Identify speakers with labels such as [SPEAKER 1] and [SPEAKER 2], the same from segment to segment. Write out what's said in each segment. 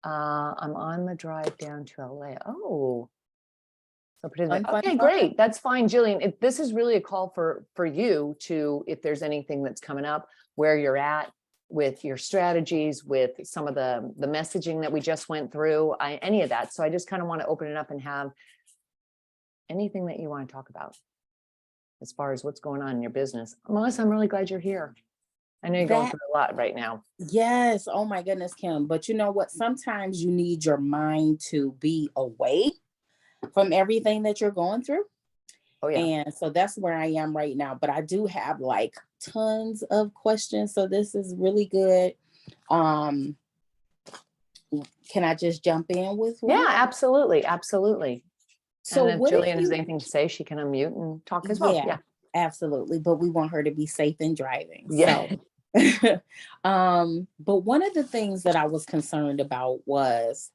[SPEAKER 1] I'm on the drive down to LA. Oh, so put it
[SPEAKER 2] Fun,
[SPEAKER 1] there.
[SPEAKER 2] fun,
[SPEAKER 1] Okay,
[SPEAKER 2] fun.
[SPEAKER 1] great. That's fine, Jillian. If this is really a call for you to, if there's anything that's coming up, where you're at with your strategies, with some of the messaging that we just went through, any of that. So I just kind of want to open it up and have anything that you want to talk about as far as what's going on in your business. Melissa, I'm really glad you're here. I know you're going
[SPEAKER 2] That,
[SPEAKER 1] through a lot right now.
[SPEAKER 2] yes. Oh my goodness, Kim. But you know what? Sometimes you need your mind to be away from everything that you're going through.
[SPEAKER 1] Oh yeah.
[SPEAKER 2] And so that's where I am right now. But I do have like tons of questions. So this is really good. Um, can I just jump in with
[SPEAKER 1] Yeah,
[SPEAKER 2] one?
[SPEAKER 1] absolutely. Absolutely.
[SPEAKER 2] So
[SPEAKER 1] And if
[SPEAKER 2] what if
[SPEAKER 1] Jillian has
[SPEAKER 2] you,
[SPEAKER 1] anything to say, she can unmute and talk as well.
[SPEAKER 2] yeah,
[SPEAKER 1] Yeah.
[SPEAKER 2] absolutely. But we want her to be safe in driving.
[SPEAKER 1] Yeah.
[SPEAKER 2] So but one of the things that I was concerned about was,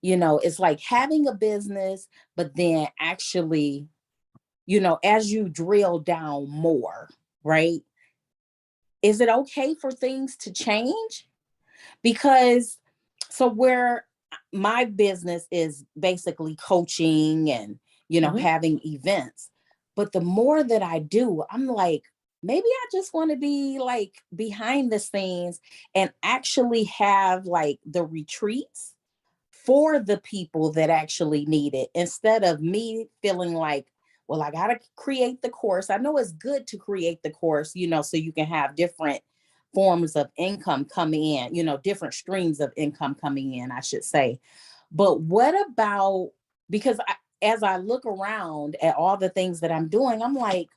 [SPEAKER 2] it's like having a business, but then actually, as you drill down more, right? Is it okay for things to change? Because so where my business is basically coaching and,
[SPEAKER 1] Mhm.
[SPEAKER 2] having events, but the more that I do, I'm like, maybe I just want to be like behind the scenes and actually have like the retreats for the people that actually need it, instead of me feeling like, well, I got to create the course. I know it's good to create the course, so you can have different forms of income coming in, different streams of income coming in, I should say. But what about, because as I look around at all the things that I'm doing, I'm like,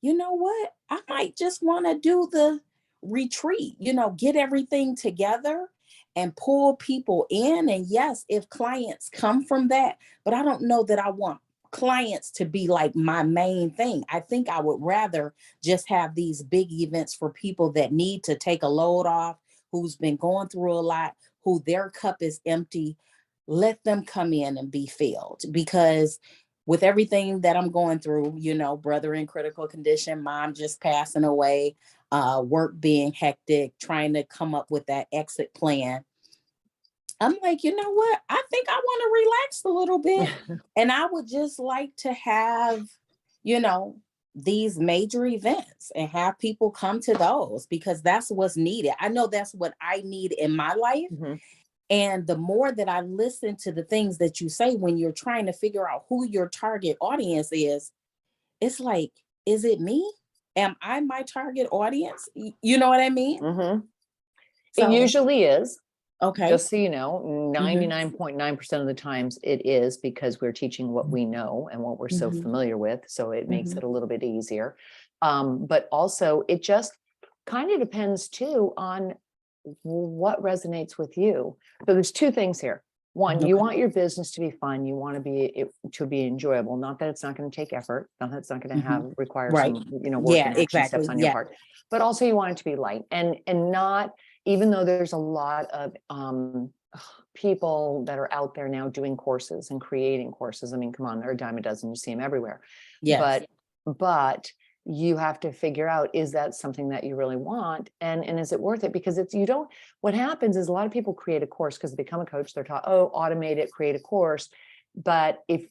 [SPEAKER 2] you know what? I might just want to do the retreat, get everything together and pull people in. And yes, if clients come from that, but I don't know that I want clients to be like my main thing. I think I would rather just have these big events for people that need to take a load off, who's been going through a lot, who their cup is empty. Let them come in and be filled, because with everything that I'm going through, brother in critical condition, mom just passing away, work being hectic, trying to come up with that exit plan. I'm like, you know what? I think I want to relax a little bit. And I would just like to have, you know, these major events and have people come to those, because that's what's needed. I know that's what I need in my life.
[SPEAKER 1] Mhm.
[SPEAKER 2] And the more that I listen to the things that you say when you're trying to figure out who your target audience is, it's like, is it me? Am I my target audience? You know what I mean?
[SPEAKER 1] Mhm. It
[SPEAKER 2] So,
[SPEAKER 1] usually is,
[SPEAKER 2] okay.
[SPEAKER 1] just so you know,
[SPEAKER 2] Hmm.
[SPEAKER 1] 99.9% of the times it is, because we're teaching what we know and what we're so
[SPEAKER 2] Hmm.
[SPEAKER 1] familiar with. So it makes
[SPEAKER 2] Hmm.
[SPEAKER 1] it a little bit easier. But also it just kind of depends too on what resonates with you. So there's two things here. One, you
[SPEAKER 2] Okay.
[SPEAKER 1] want your business to be fun. You want to be enjoyable. Not that it's not going to take effort. Not that it's not going to
[SPEAKER 2] Hmm.
[SPEAKER 1] require
[SPEAKER 2] Right.
[SPEAKER 1] some, work
[SPEAKER 2] Yeah,
[SPEAKER 1] and action
[SPEAKER 2] exactly.
[SPEAKER 1] steps on your
[SPEAKER 2] Yeah.
[SPEAKER 1] part. But also you want it to be light and not, even though there's a lot of people that are out there now doing courses and creating courses. I mean, come on, they're a dime a dozen. You see them everywhere.
[SPEAKER 2] Yes.
[SPEAKER 1] But you have to figure out, is that something that you really want, and is it worth it? Because it's, you don't, what happens is a lot of people create a course because they become a coach, they're taught, oh, automate it, create a course. But if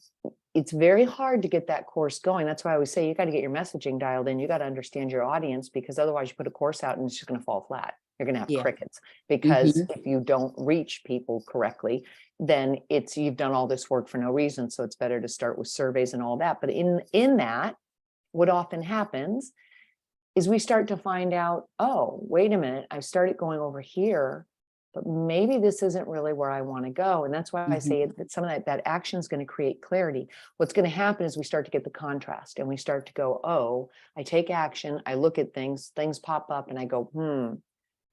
[SPEAKER 1] it's very hard to get that course going, that's why I always say you got to get your messaging dialed in. You got to understand your audience, because otherwise you put a course out and it's just going to fall flat. You're going to have
[SPEAKER 2] Yeah.
[SPEAKER 1] crickets, because
[SPEAKER 2] Hmm.
[SPEAKER 1] if you don't reach people correctly, then it's, you've done all this work for no reason. So it's better to start with surveys and all that. But in that, what often happens is we start to find out, oh, wait a minute, I started going over here, but maybe this isn't really where I want to go. And that's why I
[SPEAKER 2] Hmm.
[SPEAKER 1] say that some of that action is going to create clarity. What's going to happen is we start to get the contrast and we start to go, oh, I take action, I look at things pop up and I go,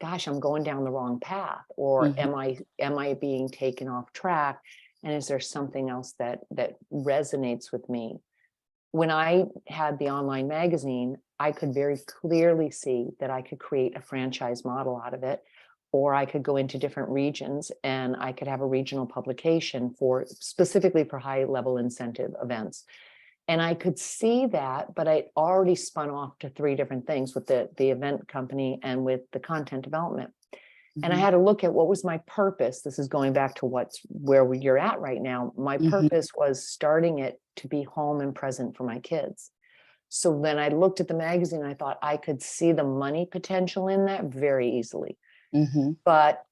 [SPEAKER 1] gosh, I'm going down the wrong path. Or
[SPEAKER 2] Hmm.
[SPEAKER 1] am I being taken off track? And is there something else that resonates with me? When I had the online magazine, I could very clearly see that I could create a franchise model out of it, or I could go into different regions and I could have a regional publication for specifically for high level incentive events. And I could see that, but I already spun off to three different things with the event company and with the content development. And I had to look at what was my purpose. This is going back to where you're at right now. My purpose was starting it to be home and present for my kids. So then I looked at the magazine and I thought I could see the money potential in that very easily. But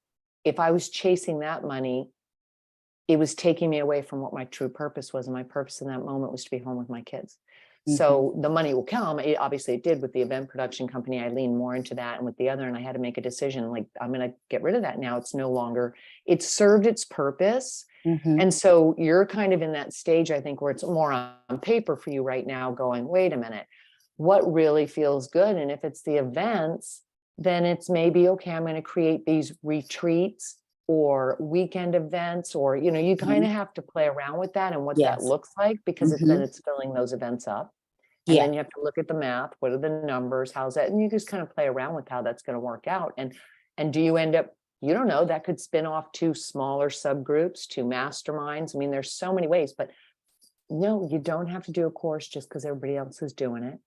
[SPEAKER 1] if I was chasing that money, it was taking me away from what my true purpose was. And my purpose in that moment was to be home with my kids. So the money will come. Obviously it did with the event production company. I leaned more into that, and with the other, and I had to make a decision, like, I'm going to get rid of that now. It's no longer, it served its purpose. And so you're kind of in that stage, I think, where it's more on paper for you right now, going, wait a minute, what really feels good? And if it's the events, then it's maybe, okay, I'm going to create these retreats or weekend events, or, you kind of have to play around with that and what that looks like, because then it's filling those events up. And then you have to look at the math. What are the numbers? How's that? And you just kind of play around with how that's going to work out. And do you end up, you don't know, that could spin off to smaller subgroups, to masterminds. I mean, there's so many ways, but no, you don't have to do a course just because everybody else is doing it.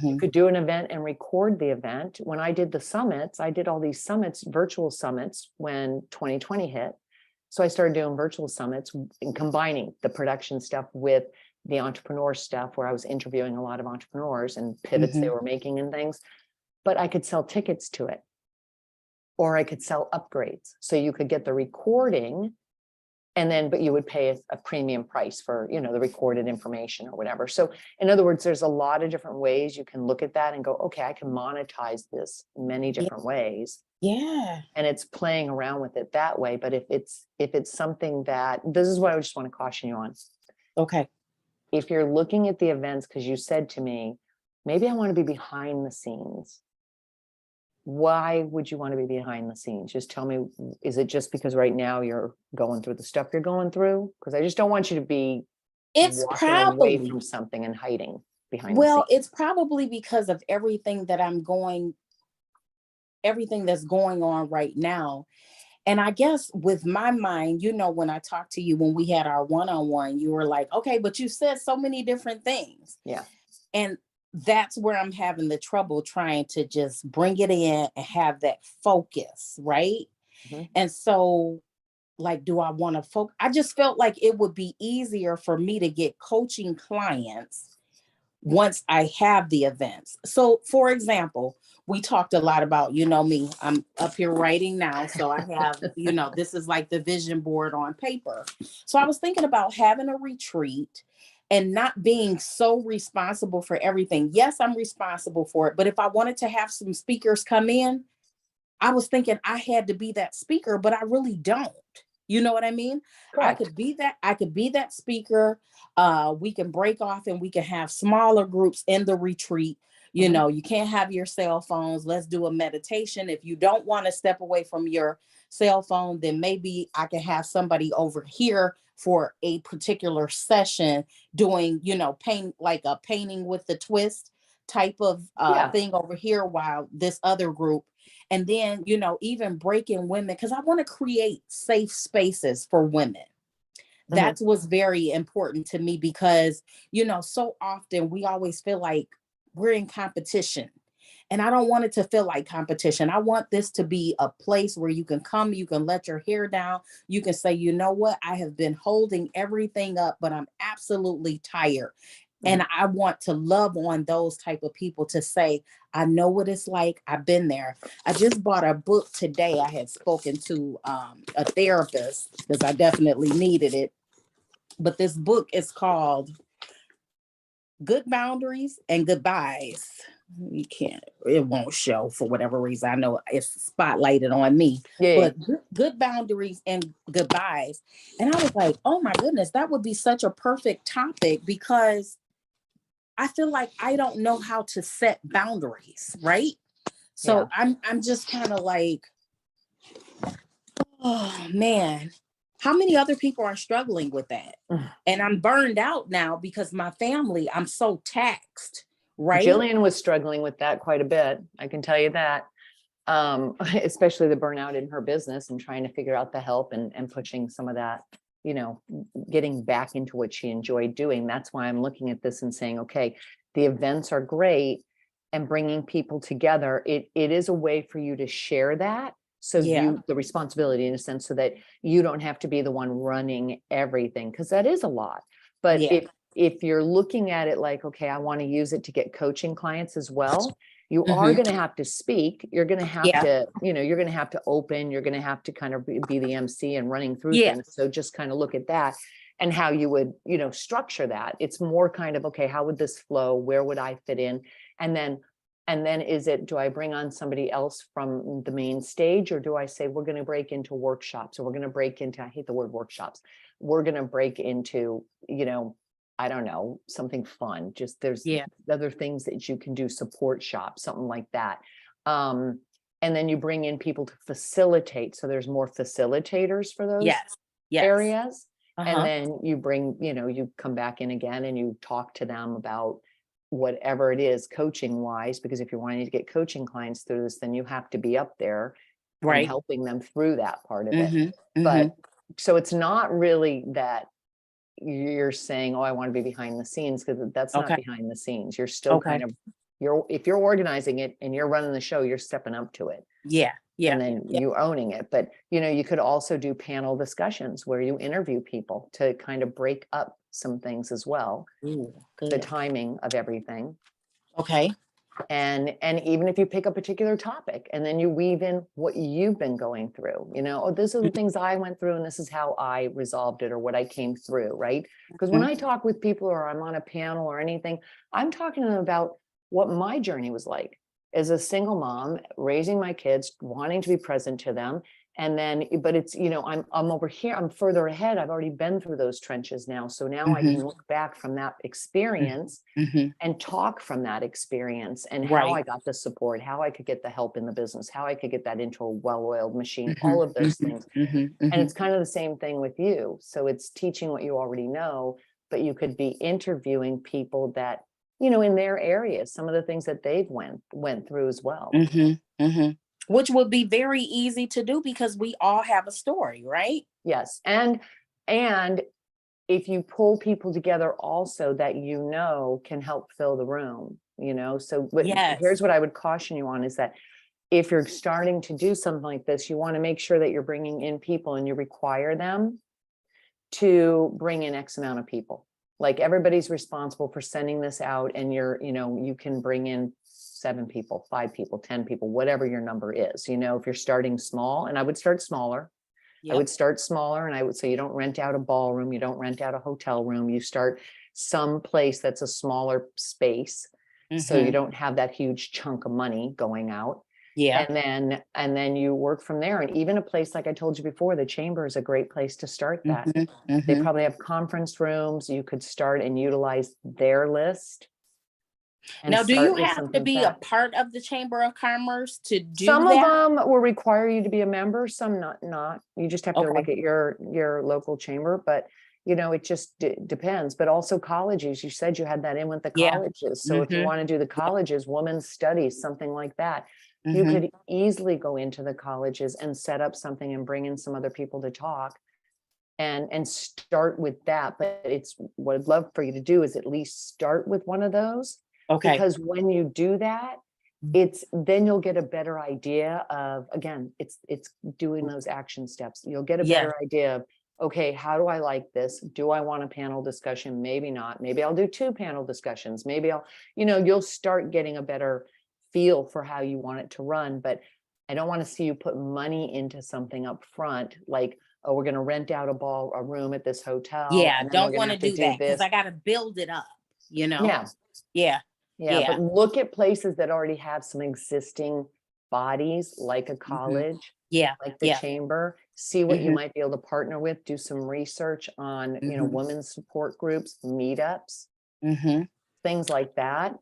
[SPEAKER 1] You could do an event and record the event. When I did the summits, I did all these summits, virtual summits, when 2020 hit. So I started doing virtual summits and combining the production stuff with the entrepreneur stuff, where I was interviewing a lot of entrepreneurs and pivots they were making and things. But I could sell tickets to it, or I could sell upgrades. So you could get the recording, and then, but you would pay a premium price for, the recorded information or whatever. So in other words, there's a lot of different ways you can look at that and go, okay, I can monetize this in many different ways.
[SPEAKER 2] Yeah.
[SPEAKER 1] And it's playing around with it that way. But if it's something that, this is what I just want to caution you on.
[SPEAKER 2] Okay.
[SPEAKER 1] If you're looking at the events, because you said to me, maybe I want to be behind the scenes. Why would you want to be behind the scenes? Just tell me, is it just because right now you're going through the stuff you're going through? Because I just don't want you to be
[SPEAKER 2] It's
[SPEAKER 1] walking away
[SPEAKER 2] probably
[SPEAKER 1] from something and hiding behind the scenes.
[SPEAKER 2] it's probably because of everything that's going on right now. And I guess with my mind, when I talked to you, when we had our one-on-one, you were like, okay, but you said so many different things.
[SPEAKER 1] Yeah.
[SPEAKER 2] And that's where I'm having the trouble trying to just bring it in and have that focus, right? And so, like, do I want to focus? I just felt like it would be easier for me to get coaching clients once I have the events. So, for example, we talked a lot about, me, I'm up here writing now. So I have, this is like the vision board on paper. So I was thinking about having a retreat and not being so responsible for everything. Yes, I'm responsible for it. But if I wanted to have some speakers come in, I was thinking I had to be that speaker, but I really don't. You know what I mean?
[SPEAKER 1] Correct.
[SPEAKER 2] I could be that speaker. We can break off and we can have smaller groups in the retreat. You can't have your cell phones. Let's do a meditation. If you don't want to step away from your cell phone, then maybe I can have somebody over here for a particular session doing, paint, like a painting with the twist type of thing over here, while this other group. And then, even breaking women, because I want to create safe spaces for women. That was very important to me because, so often we always feel like we're in competition. And I don't want it to feel like competition. I want this to be a place where you can come, you can let your hair down. You can say, you know what? I have been holding everything up, but I'm absolutely tired. And I want to love on those type of people to say, I know what it's like. I've been there. I just bought a book today. I had spoken to a therapist because I definitely needed it. But this book is called Good Boundaries and Goodbyes. It won't show for whatever reason. I know it's spotlighted on me, but Good Boundaries and Goodbyes. And I was like, oh my goodness, that would be such a perfect topic because I feel like I don't know how to set boundaries, right? So I'm just kind of like, oh man, how many other people are struggling with that? And I'm burned out now because my family, I'm so taxed, right?
[SPEAKER 1] Jillian was struggling with that quite a bit. I can tell you that. Especially the burnout in her business and trying to figure out the help and pushing some of that, getting back into what she enjoyed doing. That's why I'm looking at this and saying, okay, the events are great and bringing people together. It is a way for you to share that. So
[SPEAKER 2] Yeah.
[SPEAKER 1] the responsibility in a sense, so that you don't have to be the one running everything, because that is a lot. But
[SPEAKER 2] Yeah.
[SPEAKER 1] if you're looking at it like, okay, I want to use it to get coaching clients as well, you are
[SPEAKER 2] Mhm.
[SPEAKER 1] going to have to speak. You're going to have
[SPEAKER 2] Yeah.
[SPEAKER 1] to, you're going to have to open, you're going to have to kind of be the MC and running through
[SPEAKER 2] Yeah.
[SPEAKER 1] things. So just kind of look at that and how you would, structure that. It's more kind of, okay, how would this flow? Where would I fit in? And then do I bring on somebody else from the main stage, or do I say, we're going to break into workshops, or we're going to break into, I hate the word workshops. We're going to break into, I don't know, something fun. Just there's
[SPEAKER 2] Yeah.
[SPEAKER 1] other things that you can do, support shop, something like that. And then you bring in people to facilitate. So there's more facilitators for those
[SPEAKER 2] Yes. Yes.
[SPEAKER 1] areas. And
[SPEAKER 2] Uh-huh.
[SPEAKER 1] then you bring, you come back in again and you talk to them about whatever it is coaching wise, because if you're wanting to get coaching clients through this, then you have to be up there and
[SPEAKER 2] Right.
[SPEAKER 1] helping them through that part of it.
[SPEAKER 2] Mhm.
[SPEAKER 1] But
[SPEAKER 2] Mhm.
[SPEAKER 1] so it's not really that you're saying, oh, I want to be behind the scenes, because that's not
[SPEAKER 2] Okay.
[SPEAKER 1] behind the scenes. You're still
[SPEAKER 2] Okay.
[SPEAKER 1] kind of, if you're organizing it and you're running the show, you're stepping up to it.
[SPEAKER 2] Yeah. Yeah.
[SPEAKER 1] And then
[SPEAKER 2] Yeah.
[SPEAKER 1] you owning it. But, you could also do panel discussions where you interview people to kind of break up some things as well,
[SPEAKER 2] Ooh,
[SPEAKER 1] the
[SPEAKER 2] good.
[SPEAKER 1] timing of everything.
[SPEAKER 2] Okay.
[SPEAKER 1] And even if you pick a particular topic and then you weave in what you've been going through, oh, these are the things I went through and this is how I resolved it, or what I came through, right? Because when
[SPEAKER 2] Mhm.
[SPEAKER 1] I talk with people or I'm on a panel or anything, I'm talking to them about what my journey was like as a single mom, raising my kids, wanting to be present to them. And then, but it's, I'm over here, I'm further ahead. I've already been through those trenches now. So now I
[SPEAKER 2] Mhm.
[SPEAKER 1] can look back from that experience
[SPEAKER 2] Mhm.
[SPEAKER 1] and talk from that experience and how
[SPEAKER 2] Right.
[SPEAKER 1] I got the support, how I could get the help in the business, how I could get that into a well-oiled machine, all
[SPEAKER 2] Mhm.
[SPEAKER 1] of those
[SPEAKER 2] Mhm.
[SPEAKER 1] things.
[SPEAKER 2] Mhm.
[SPEAKER 1] And it's
[SPEAKER 2] Mhm.
[SPEAKER 1] kind of the same thing with you. So it's teaching what you already know, but you could be interviewing people that, in their areas, some of the things that they've went through as well.
[SPEAKER 2] Mhm. Mhm. Which would be very easy to do because we all have a story, right?
[SPEAKER 1] Yes. And if you pull people together also that can help fill the room, so
[SPEAKER 2] Yes.
[SPEAKER 1] here's what I would caution you on is that if you're starting to do something like this, you want to make sure that you're bringing in people and you require them to bring in X amount of people. Like everybody's responsible for sending this out, and you can bring in 7 people, 5 people, 10 people, whatever your number is. If you're starting small, and I would start smaller. I
[SPEAKER 2] Yep.
[SPEAKER 1] would start smaller, and I would say you don't rent out a ballroom, you don't rent out a hotel room, you start some place that's a smaller space. So you
[SPEAKER 2] Mhm.
[SPEAKER 1] don't have that huge chunk of money going out.
[SPEAKER 2] Yeah.
[SPEAKER 1] And then you work from there. And even a place like I told you before, the chamber is a great place to start that.
[SPEAKER 2] Mhm.
[SPEAKER 1] They
[SPEAKER 2] Mhm.
[SPEAKER 1] probably have conference rooms. You could start and utilize their list and
[SPEAKER 2] Now, do you
[SPEAKER 1] start with
[SPEAKER 2] have to
[SPEAKER 1] something like
[SPEAKER 2] be a
[SPEAKER 1] that.
[SPEAKER 2] part of the Chamber of Commerce to do
[SPEAKER 1] Some of
[SPEAKER 2] that?
[SPEAKER 1] them will require you to be a member, some not. You just have to
[SPEAKER 2] Okay.
[SPEAKER 1] look at your local chamber, but it just depends. But also colleges, you said you had that in with the
[SPEAKER 2] Yeah.
[SPEAKER 1] colleges. So if you
[SPEAKER 2] Mhm.
[SPEAKER 1] want to do the colleges, women's studies, something like that, you
[SPEAKER 2] Mhm.
[SPEAKER 1] could easily go into the colleges and set up something and bring in some other people to talk and start with that. But it's what I'd love for you to do is at least start with one of those,
[SPEAKER 2] Okay.
[SPEAKER 1] because when you do that, then you'll get a better idea of, again, it's doing those action steps. You'll get a
[SPEAKER 2] Yes.
[SPEAKER 1] better idea of, okay, how do I like this? Do I want a panel discussion? Maybe not. Maybe I'll do 2 panel discussions. Maybe you'll start getting a better feel for how you want it to run. But I don't want to see you put money into something up front, like, oh, we're going to rent out a room at this hotel,
[SPEAKER 2] Yeah.
[SPEAKER 1] and then we're
[SPEAKER 2] Don't
[SPEAKER 1] going to
[SPEAKER 2] want to
[SPEAKER 1] have to
[SPEAKER 2] do
[SPEAKER 1] do
[SPEAKER 2] that because
[SPEAKER 1] this.
[SPEAKER 2] I got to build it up, you know?
[SPEAKER 1] Yeah.
[SPEAKER 2] Yeah.
[SPEAKER 1] Yeah,
[SPEAKER 2] Yeah.
[SPEAKER 1] but look at places that already have some existing bodies, like a
[SPEAKER 2] Mhm.
[SPEAKER 1] college,
[SPEAKER 2] Yeah.
[SPEAKER 1] like the
[SPEAKER 2] Yeah.
[SPEAKER 1] chamber, see what you
[SPEAKER 2] Mhm.
[SPEAKER 1] might be able to partner with, do some research on,
[SPEAKER 2] Mhm.
[SPEAKER 1] women's support groups, meetups,
[SPEAKER 2] Mhm.
[SPEAKER 1] things like that.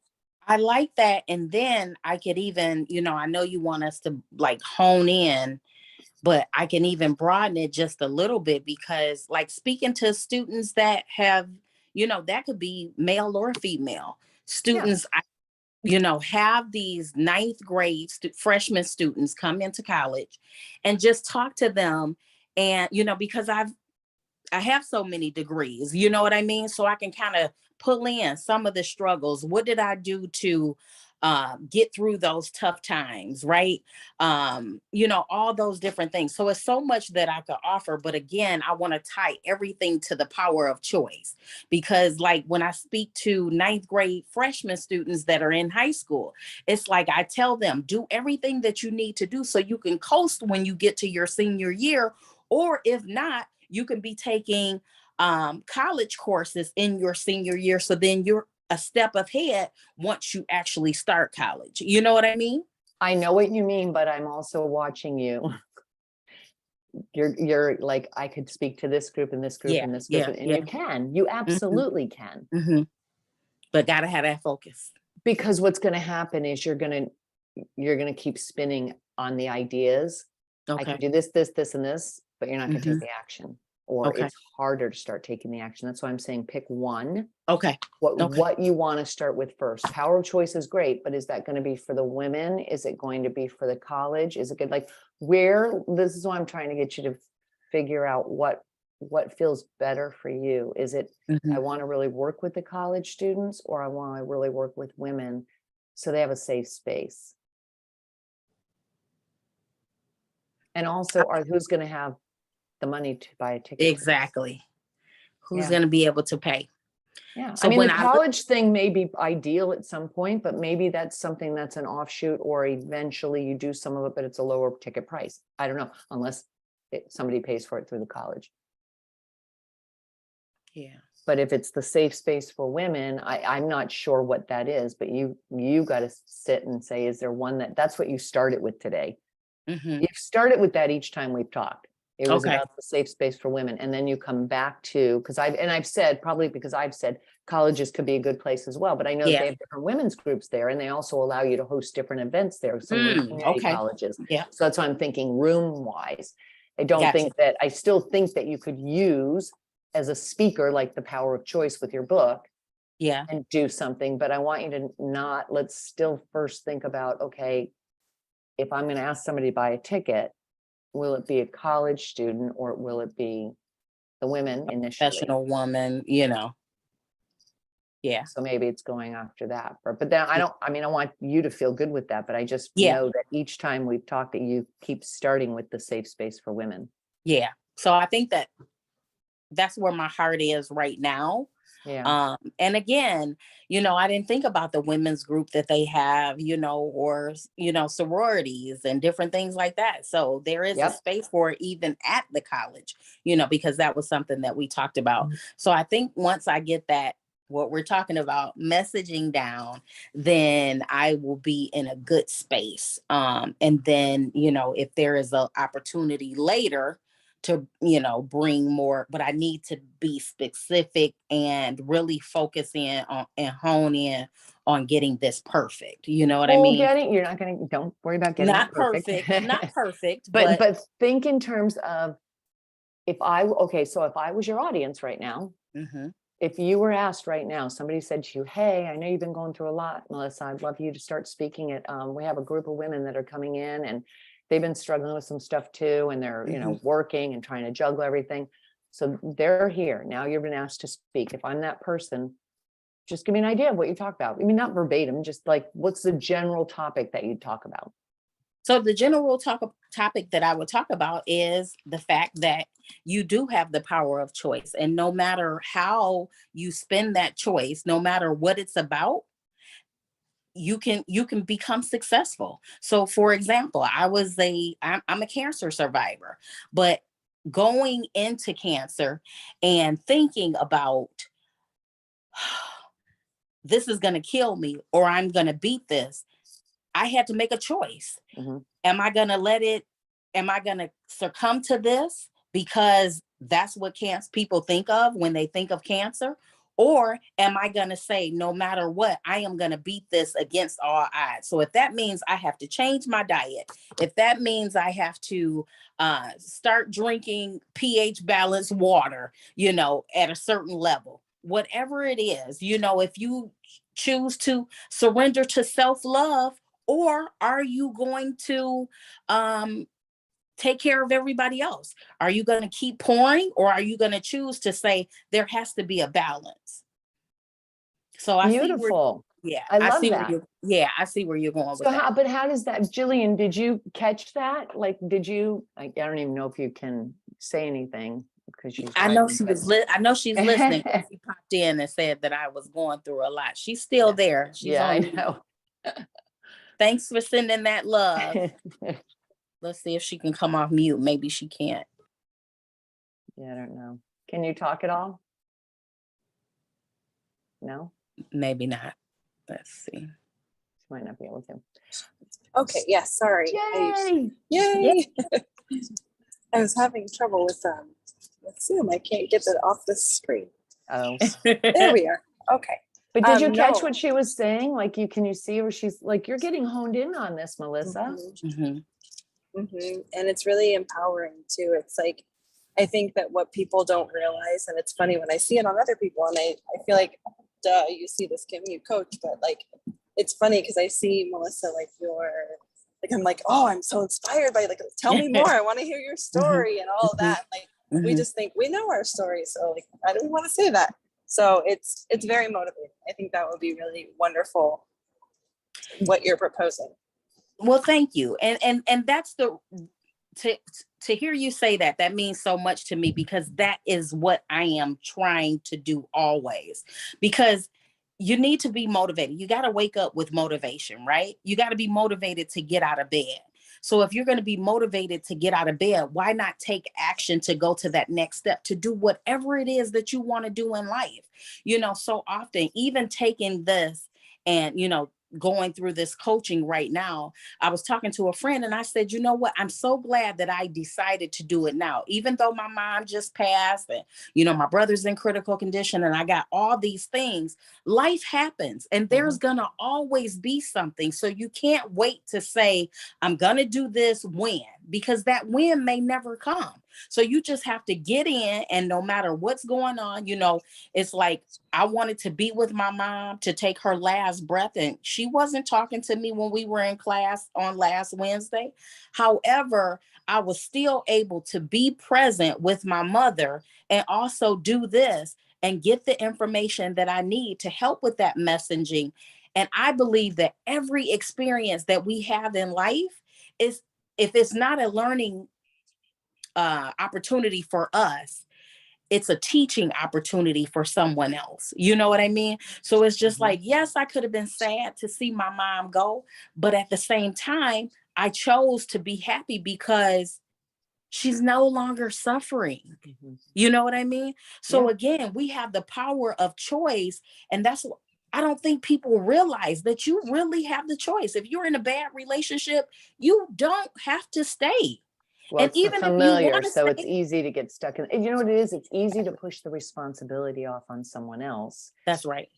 [SPEAKER 2] I like that. And then I could even, I know you want us to like hone in, but I can even broaden it just a little bit because, like, speaking to students that have, that could be male or female
[SPEAKER 1] Yeah.
[SPEAKER 2] students, have these ninth grade freshman students come into college and just talk to them. And, because I have so many degrees, you know what I mean? So I can kind of pull in some of the struggles. What did I do to get through those tough times, right? You know, all those different things. So it's so much that I could offer. But again, I want to tie everything to the power of choice, because like when I speak to ninth grade freshman students that are in high school, it's like I tell them, do everything that you need to do so you can coast when you get to your senior year. Or if not, you can be taking college courses in your senior year. So then you're a step ahead once you actually start college. You know what I mean?
[SPEAKER 1] I know what you mean, but I'm also watching you. You're like, I could speak to this group and this group
[SPEAKER 2] Yeah,
[SPEAKER 1] and this group,
[SPEAKER 2] yeah,
[SPEAKER 1] and
[SPEAKER 2] yeah.
[SPEAKER 1] you
[SPEAKER 2] Mhm,
[SPEAKER 1] absolutely can.
[SPEAKER 2] mhm. But gotta have that focus.
[SPEAKER 1] Because what's going to happen is you're going to keep spinning on the ideas. I
[SPEAKER 2] Okay.
[SPEAKER 1] can do this, this, this, and this, but you're not going to take
[SPEAKER 2] Mhm.
[SPEAKER 1] the action, or
[SPEAKER 2] Okay.
[SPEAKER 1] it's harder to start taking the action. That's why I'm saying pick one.
[SPEAKER 2] Okay. Okay.
[SPEAKER 1] What you want to start with first. Power of choice is great, but is that going to be for the women? Is it going to be for the college? Is it good? Like, where, this is why I'm trying to get you to figure out what feels better for you. Is it, I
[SPEAKER 2] Mhm.
[SPEAKER 1] want to really work with the college students, or I want to really work with women so they have a safe space? And also, who's going to have the money to buy a ticket to this?
[SPEAKER 2] Exactly. Who's
[SPEAKER 1] Yeah.
[SPEAKER 2] gonna be able to pay?
[SPEAKER 1] Yeah, I
[SPEAKER 2] So
[SPEAKER 1] mean, the
[SPEAKER 2] when I look,
[SPEAKER 1] college thing may be ideal at some point, but maybe that's something that's an offshoot, or eventually you do some of it, but it's a lower ticket price. I don't know, unless somebody pays for it through the college.
[SPEAKER 2] yeah.
[SPEAKER 1] But if it's the safe space for women, I'm not sure what that is, but you got to sit and say, is there one that's what you started with today?
[SPEAKER 2] Mhm.
[SPEAKER 1] You've started with that each time we've talked. It was
[SPEAKER 2] Okay.
[SPEAKER 1] about the safe space for women. And then you come back to, because I've said, probably because I've said colleges could be a good place as well, but I know that they
[SPEAKER 2] Yeah.
[SPEAKER 1] have different women's groups there, and they also allow you to host different events there, some of the community
[SPEAKER 2] Okay.
[SPEAKER 1] colleges.
[SPEAKER 2] Yeah.
[SPEAKER 1] So that's why I'm thinking room wise.
[SPEAKER 2] Gotcha.
[SPEAKER 1] I still think that you could use as a speaker, like the power of choice with your book,
[SPEAKER 2] Yeah.
[SPEAKER 1] and do something, but I want you to not, let's still first think about, okay, if I'm going to ask somebody to buy a ticket, will it be a college student, or will it be the women initially?
[SPEAKER 2] Professional woman, you know. Yeah.
[SPEAKER 1] So maybe it's going after that. But then I mean, I want you to feel good with that, but I just
[SPEAKER 2] Yeah.
[SPEAKER 1] know that each time we've talked that you keep starting with the safe space for women.
[SPEAKER 2] Yeah. So I think that that's where my heart is right now.
[SPEAKER 1] Yeah.
[SPEAKER 2] And again, you know, I didn't think about the women's group that they have, you know, or, you know, sororities and different things like that. So there is a
[SPEAKER 1] Yep.
[SPEAKER 2] space for it even at the college, you know, because that was something that we talked about. So I think once I get that, what we're talking about messaging down, then I will be in a good space. And then, you know, if there is an opportunity later to, you know, bring more, but I need to be specific and really focus in on and hone in on getting this perfect. You know what I
[SPEAKER 1] Well,
[SPEAKER 2] mean?
[SPEAKER 1] you're not going to, don't worry about getting it
[SPEAKER 2] Not
[SPEAKER 1] perfect.
[SPEAKER 2] perfect, not perfect,
[SPEAKER 1] but
[SPEAKER 2] but
[SPEAKER 1] think in terms of, so if I was your audience right now,
[SPEAKER 2] mhm,
[SPEAKER 1] if you were asked right now, somebody said to you, hey, I know you've been going through a lot, Melissa, I'd love you to start speaking at, we have a group of women that are coming in, and they've been struggling with some stuff too, and they're,
[SPEAKER 2] mhm.
[SPEAKER 1] working and trying to juggle everything. So they're here. Now you've been asked to speak. If I'm that person, just give me an idea of what you talk about. I mean, not verbatim, just like, what's the general topic that you talk about?
[SPEAKER 2] So the general topic that I would talk about is the fact that you do have the power of choice, and no matter how you spend that choice, no matter what it's about, you can become successful. So for example, I'm a cancer survivor, but going into cancer and thinking about this is going to kill me or I'm going to beat this, I had to make a choice.
[SPEAKER 1] Mhm.
[SPEAKER 2] Am I going to let it, am I going to succumb to this because that's what cancer people think of when they think of cancer? Or am I going to say, no matter what, I am going to beat this against all odds? So if that means I have to change my diet, if that means I have to start drinking pH balanced water, you know, at a certain level, whatever it is, you know, if you choose to surrender to self love, or are you going to um, take care of everybody else? Are you going to keep pouring, or are you going to choose to say there has to be a balance? So I see where,
[SPEAKER 1] Beautiful.
[SPEAKER 2] Yeah,
[SPEAKER 1] I
[SPEAKER 2] I
[SPEAKER 1] love
[SPEAKER 2] see where
[SPEAKER 1] that.
[SPEAKER 2] I see where you're going with
[SPEAKER 1] So how,
[SPEAKER 2] that.
[SPEAKER 1] but how does that, Jillian, did you catch that? Like, did you, I don't even know if you can say anything because she's
[SPEAKER 2] I know
[SPEAKER 1] writing,
[SPEAKER 2] she was I know she's listening. She popped in and said that I was going through a lot. She's still
[SPEAKER 1] yeah,
[SPEAKER 2] there. She's
[SPEAKER 1] yeah, I
[SPEAKER 2] on.
[SPEAKER 1] know.
[SPEAKER 2] Thanks for sending that love. Let's see if she can come off mute. Maybe she can't.
[SPEAKER 1] Yeah, I don't know. Can you talk at all? No,
[SPEAKER 2] Maybe not. Let's see.
[SPEAKER 1] she might not be able to.
[SPEAKER 3] Okay, yeah, sorry.
[SPEAKER 1] Yay!
[SPEAKER 3] Yay! I was having trouble with Zoom. I can't get it off the screen.
[SPEAKER 1] Oh,
[SPEAKER 3] There we are. Okay.
[SPEAKER 1] but did you catch
[SPEAKER 3] No.
[SPEAKER 1] what she was saying? Like, can you see where she's like, you're getting honed in on this, Melissa.
[SPEAKER 3] Mhm, mhm. And it's really empowering too. It's like, I think that what people don't realize, and it's funny when I see it on other people, and I feel like, duh, you see this, Kim, you coach, but like, it's funny because I see Melissa, like like, I'm like, oh, I'm so inspired by, like, tell me more. I want to hear your story and all of that. Like, we just think we know our story. So like, I don't want to say that. So it's very motivating. I think that would be really wonderful what you're proposing.
[SPEAKER 2] Well, thank you. And that's to hear you say that, that means so much to me, because that is what I am trying to do always. Because you need to be motivated. You got to wake up with motivation, right? You got to be motivated to get out of bed. So if you're going to be motivated to get out of bed, why not take action to go to that next step, to do whatever it is that you want to do in life? So often, even taking this and, going through this coaching right now, I was talking to a friend and I said, you know what? I'm so glad that I decided to do it now, even though my mom just passed and, my brother's in critical condition and I got all these things. Life happens and there's going to always be something. So you can't wait to say, I'm going to do this when, because that when may never come. So you just have to get in, and no matter what's going on, it's like, I wanted to be with my mom to take her last breath, and she wasn't talking to me when we were in class on last Wednesday. However, I was still able to be present with my mother and also do this and get the information that I need to help with that messaging. And I believe that every experience that we have in life is, if it's not a learning opportunity for us, it's a teaching opportunity for someone else. You know what I mean? So it's just like, yes, I could have been sad to see my mom go, but at the same time, I chose to be happy because she's no longer suffering. You know what I mean? So again, we have the power of choice. And that's what I don't think people realize, that you really have the choice. If you're in a bad relationship, you don't have to stay.
[SPEAKER 1] Well,
[SPEAKER 2] And
[SPEAKER 1] it's the
[SPEAKER 2] even if you
[SPEAKER 1] familiar,
[SPEAKER 2] want to
[SPEAKER 1] so it's
[SPEAKER 2] stay,
[SPEAKER 1] easy to get stuck in. And you know what it is? It's easy to push the responsibility off on someone else
[SPEAKER 2] that's right.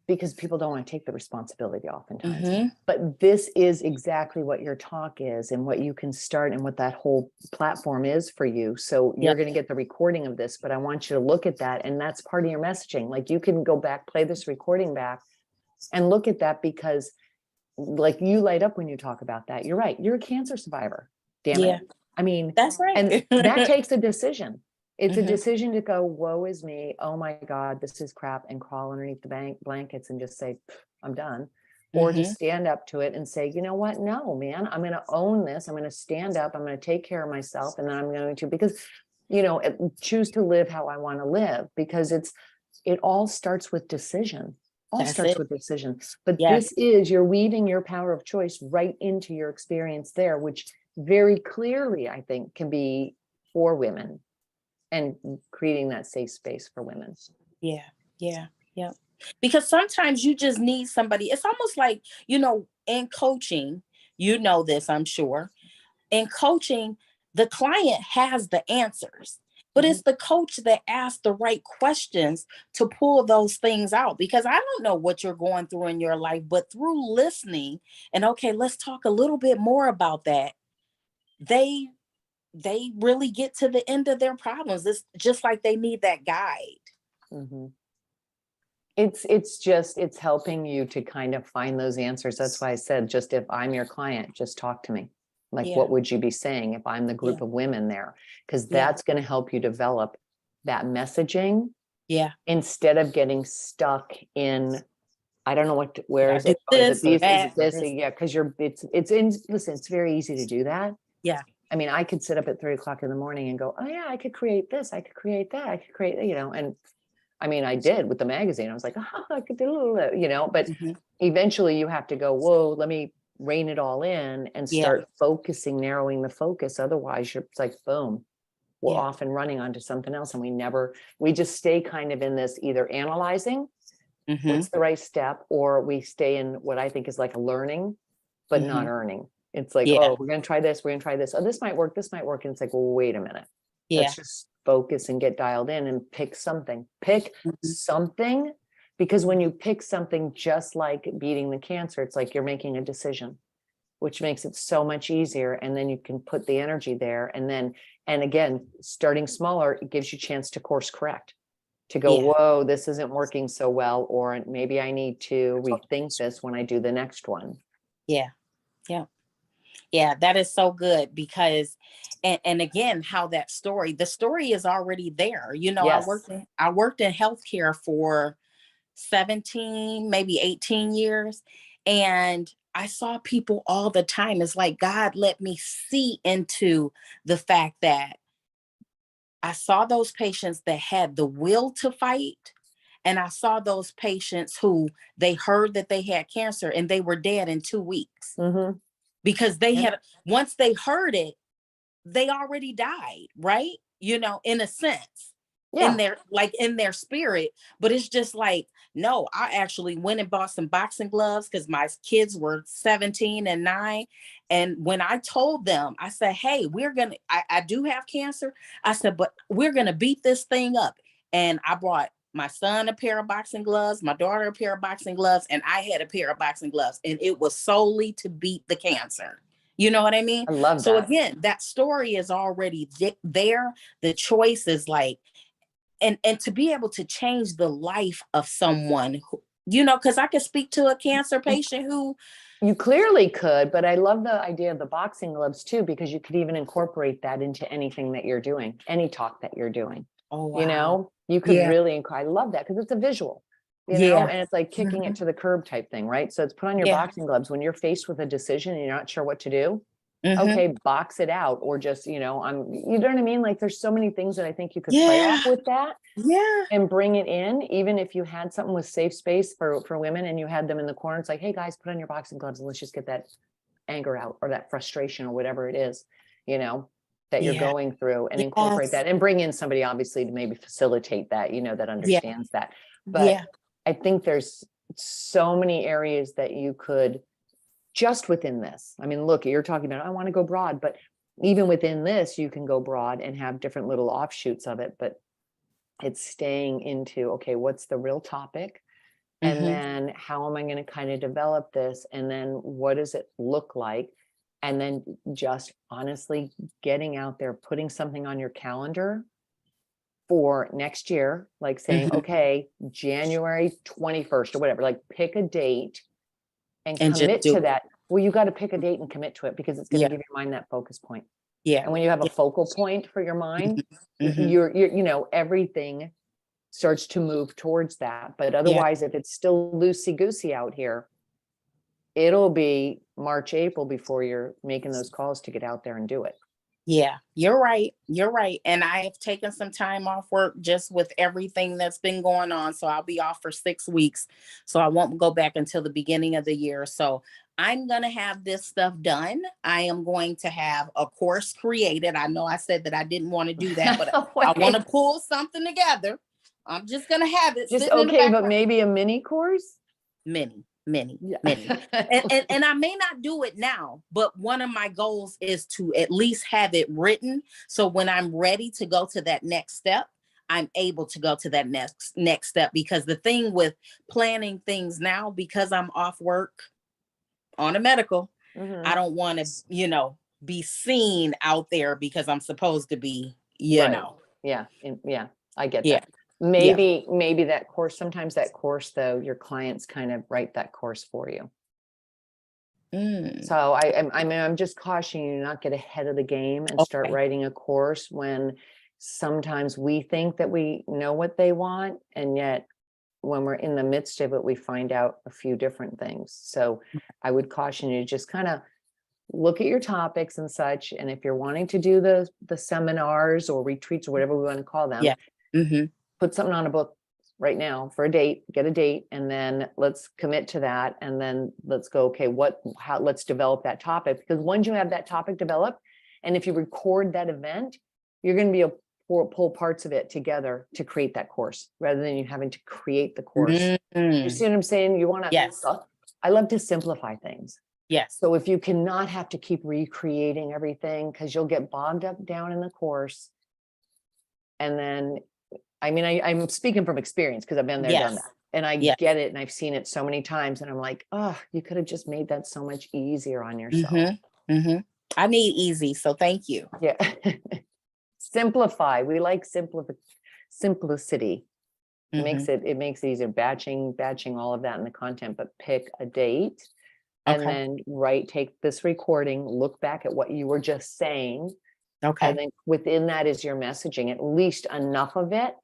[SPEAKER 1] because people don't want to take the responsibility oftentimes. But this is exactly what your talk is and what you can start and what that whole platform is for you. So you're going to get the recording of this, but I want you to look at that. And that's part of your messaging. Like, you can go back, play this recording back and look at that, because like, you light up when you talk about that. You're right. You're a cancer survivor. Damn it. I mean,
[SPEAKER 2] That's right.
[SPEAKER 1] and that takes a decision. It's a decision to go, woe is me. Oh my God, this is crap, and crawl underneath the blankets and just say, I'm done. Or to stand up to it and say, you know what? No, man, I'm going to own this. I'm going to stand up. I'm going to take care of myself. And then I'm going to, because, choose to live how I want to live, because it all starts with decision. With decision. But this is, you're weaving your power of choice right into your experience there, which very clearly, I think, can be for women and creating that safe space for women.
[SPEAKER 2] Yeah. Because sometimes you just need somebody. It's almost like, in coaching, this, I'm sure. In coaching, the client has the answers, but it's the coach that asks the right questions to pull those things out. Because I don't know what you're going through in your life, but through listening and, okay, let's talk a little bit more about that, they really get to the end of their problems. It's just like they need that guide.
[SPEAKER 1] It's helping you to kind of find those answers. That's why I said, just if I'm your client, just talk to me. Like, what would you be saying if I'm the group of women there? Because that's going to help you develop that messaging. Instead of getting stuck in I don't know where
[SPEAKER 2] I
[SPEAKER 1] is
[SPEAKER 2] do
[SPEAKER 1] it? Oh, is it
[SPEAKER 2] this or
[SPEAKER 1] these? Is
[SPEAKER 2] that
[SPEAKER 1] it
[SPEAKER 2] or
[SPEAKER 1] this?
[SPEAKER 2] this.
[SPEAKER 1] Yeah, because it's in, listen, it's very easy to do that.
[SPEAKER 2] Yeah.
[SPEAKER 1] I mean, I could sit up at 3 o'clock in the morning and go, oh yeah, I could create this, I could create that, I could create, and I mean, I did with the magazine. I was like, oh, I could do, but
[SPEAKER 2] Mhm.
[SPEAKER 1] eventually you have to go, whoa, let me rein it all in and
[SPEAKER 2] Yeah.
[SPEAKER 1] start focusing, narrowing the focus. Otherwise, it's like, boom, we're
[SPEAKER 2] Yeah.
[SPEAKER 1] off and running onto something else. And we just stay kind of in this either analyzing
[SPEAKER 2] Mhm.
[SPEAKER 1] what's the right step, or we stay in what I think is like a learning, but not
[SPEAKER 2] Mhm.
[SPEAKER 1] earning. It's like,
[SPEAKER 2] Yeah.
[SPEAKER 1] oh, we're going to try this. We're going to try this. Oh, this might work. This might work. And it's like, well, wait a minute.
[SPEAKER 2] Yeah.
[SPEAKER 1] Let's just focus and get dialed in and pick something. Pick
[SPEAKER 2] Mhm.
[SPEAKER 1] something, because when you pick something, just like beating the cancer, it's like you're making a decision, which makes it so much easier. And then you can put the energy there. And again, starting smaller, it gives you a chance to course correct, to go,
[SPEAKER 2] Yeah.
[SPEAKER 1] whoa, this isn't working so well, or maybe I need to rethink this when I do the next one.
[SPEAKER 2] Yeah. Yeah. Yeah, that is so good because and again, how the story is already there.
[SPEAKER 1] Yes.
[SPEAKER 2] I worked in healthcare for 17, maybe 18 years. And I saw people all the time. It's like God let me see into the fact that I saw those patients that had the will to fight. And I saw those patients who they heard that they had cancer and they were dead in 2 weeks
[SPEAKER 1] Mm-hmm.
[SPEAKER 2] because they
[SPEAKER 1] Yep.
[SPEAKER 2] had, once they heard it, they already died, right? In a sense,
[SPEAKER 1] Yeah.
[SPEAKER 2] in their spirit. But it's just like, no, I actually went and bought some boxing gloves because my kids were 17 and 9. And when I told them, I said, hey, I do have cancer. I said, but we're gonna beat this thing up. And I brought my son a pair of boxing gloves, my daughter a pair of boxing gloves, and I had a pair of boxing gloves. And it was solely to beat the cancer. You know what I mean?
[SPEAKER 1] I love
[SPEAKER 2] So
[SPEAKER 1] that.
[SPEAKER 2] again, that story is already there. The choice is like, and to be able to change the life of someone who, because I could speak to a cancer patient who,
[SPEAKER 1] You clearly could, but I love the idea of the boxing gloves too, because you could even incorporate that into anything that you're doing, any talk that you're doing.
[SPEAKER 2] oh wow,
[SPEAKER 1] You could
[SPEAKER 2] yeah,
[SPEAKER 1] really, I love that because it's a visual,
[SPEAKER 2] yeah,
[SPEAKER 1] and it's like kicking it
[SPEAKER 2] Mhm.
[SPEAKER 1] to the curb type thing, right? So it's put on your
[SPEAKER 2] Yeah.
[SPEAKER 1] boxing gloves when you're faced with a decision and you're not sure what to do.
[SPEAKER 2] Mhm.
[SPEAKER 1] Okay, box it out, or just, you know what I mean? Like there's so many things that I think you could play
[SPEAKER 2] Yeah.
[SPEAKER 1] off with that
[SPEAKER 2] Yeah.
[SPEAKER 1] and bring it in. Even if you had something with safe space for women and you had them in the corner, it's like, hey guys, put on your boxing gloves and let's just get that anger out, or that frustration, or whatever it is, that you're
[SPEAKER 2] Yeah.
[SPEAKER 1] going through, and incorporate
[SPEAKER 2] Yes.
[SPEAKER 1] that and bring in somebody obviously to maybe facilitate that, that
[SPEAKER 2] Yeah.
[SPEAKER 1] understands that. But
[SPEAKER 2] Yeah.
[SPEAKER 1] I think there's so many areas that you could, just within this. I mean, look, you're talking about, I want to go broad, but even within this, you can go broad and have different little offshoots of it. But it's staying into, okay, what's the real topic? And
[SPEAKER 2] Mhm.
[SPEAKER 1] then how am I going to kind of develop this? And then what does it look like? And then just honestly getting out there, putting something on your calendar for next year, like saying,
[SPEAKER 2] Mhm.
[SPEAKER 1] okay, January 21st or whatever, like pick a date and
[SPEAKER 2] And just
[SPEAKER 1] commit
[SPEAKER 2] do
[SPEAKER 1] to
[SPEAKER 2] it.
[SPEAKER 1] that. Well, you got to pick a date and commit to it, because it's going to
[SPEAKER 2] Yeah.
[SPEAKER 1] give your mind that focus point.
[SPEAKER 2] Yeah.
[SPEAKER 1] And when you have a
[SPEAKER 2] Yeah.
[SPEAKER 1] focal point for your mind,
[SPEAKER 2] Mhm.
[SPEAKER 1] everything starts to move towards that. But
[SPEAKER 2] Yeah.
[SPEAKER 1] otherwise, if it's still loosey goosey out here, it'll be March, April before you're making those calls to get out there and do it.
[SPEAKER 2] Yeah, you're right. You're right. And I have taken some time off work just with everything that's been going on. So I'll be off for 6 weeks. So I won't go back until the beginning of the year. So I'm going to have this stuff done. I am going to have a course created. I know I said that I didn't want to do that, but I want to pull something together. I'm just going to have it
[SPEAKER 1] Just
[SPEAKER 2] sitting in the
[SPEAKER 1] okay, but
[SPEAKER 2] background.
[SPEAKER 1] maybe a mini course.
[SPEAKER 2] Many.
[SPEAKER 1] Yeah.
[SPEAKER 2] And I may not do it now, but one of my goals is to at least have it written. So when I'm ready to go to that next step, I'm able to go to that next step. Because the thing with planning things now, because I'm off work on a medical, I
[SPEAKER 1] Mhm.
[SPEAKER 2] don't want to, be seen out there because I'm supposed to be,
[SPEAKER 1] Right. Yeah. Yeah. I get
[SPEAKER 2] Yeah.
[SPEAKER 1] that.
[SPEAKER 2] Yeah.
[SPEAKER 1] Maybe that course, sometimes that course though, your clients kind of write that course for you.
[SPEAKER 2] Mm.
[SPEAKER 1] So I'm just cautioning you to not get ahead of the game and start
[SPEAKER 2] Okay.
[SPEAKER 1] writing a course when sometimes we think that we know what they want, and yet when we're in the midst of it, we find out a few different things. So I would caution you to just kind of look at your topics and such. And if you're wanting to do the seminars or retreats or whatever we want to call them,
[SPEAKER 2] Yeah. Mm-hmm.
[SPEAKER 1] put something on a book right now for a date, get a date, and then let's commit to that. And then let's go, okay, let's develop that topic, because once you have that topic developed, and if you record that event, you're going to be able to pull parts of it together to create that course rather than you having to create the course. You see what I'm saying? You want to,
[SPEAKER 2] Yes.
[SPEAKER 1] I love to simplify things.
[SPEAKER 2] Yes.
[SPEAKER 1] So if you cannot have to keep recreating everything, because you'll get bogged up down in the course. And then, I mean, I'm speaking from experience because I've been there, done
[SPEAKER 2] Yes.
[SPEAKER 1] that. And I
[SPEAKER 2] Yes.
[SPEAKER 1] get it. And I've seen it so many times. And I'm like, oh, you could have just made that so much easier on yourself.
[SPEAKER 2] Mm-hmm. Mm-hmm. I need easy. So thank you.
[SPEAKER 1] Yeah. Simplify. We like simplicity. It makes it easier, batching all of that in the content, but pick a date. And
[SPEAKER 2] Okay.
[SPEAKER 1] then take this recording, look back at what you were just saying.
[SPEAKER 2] Okay.
[SPEAKER 1] And then within that is your messaging, at least enough of it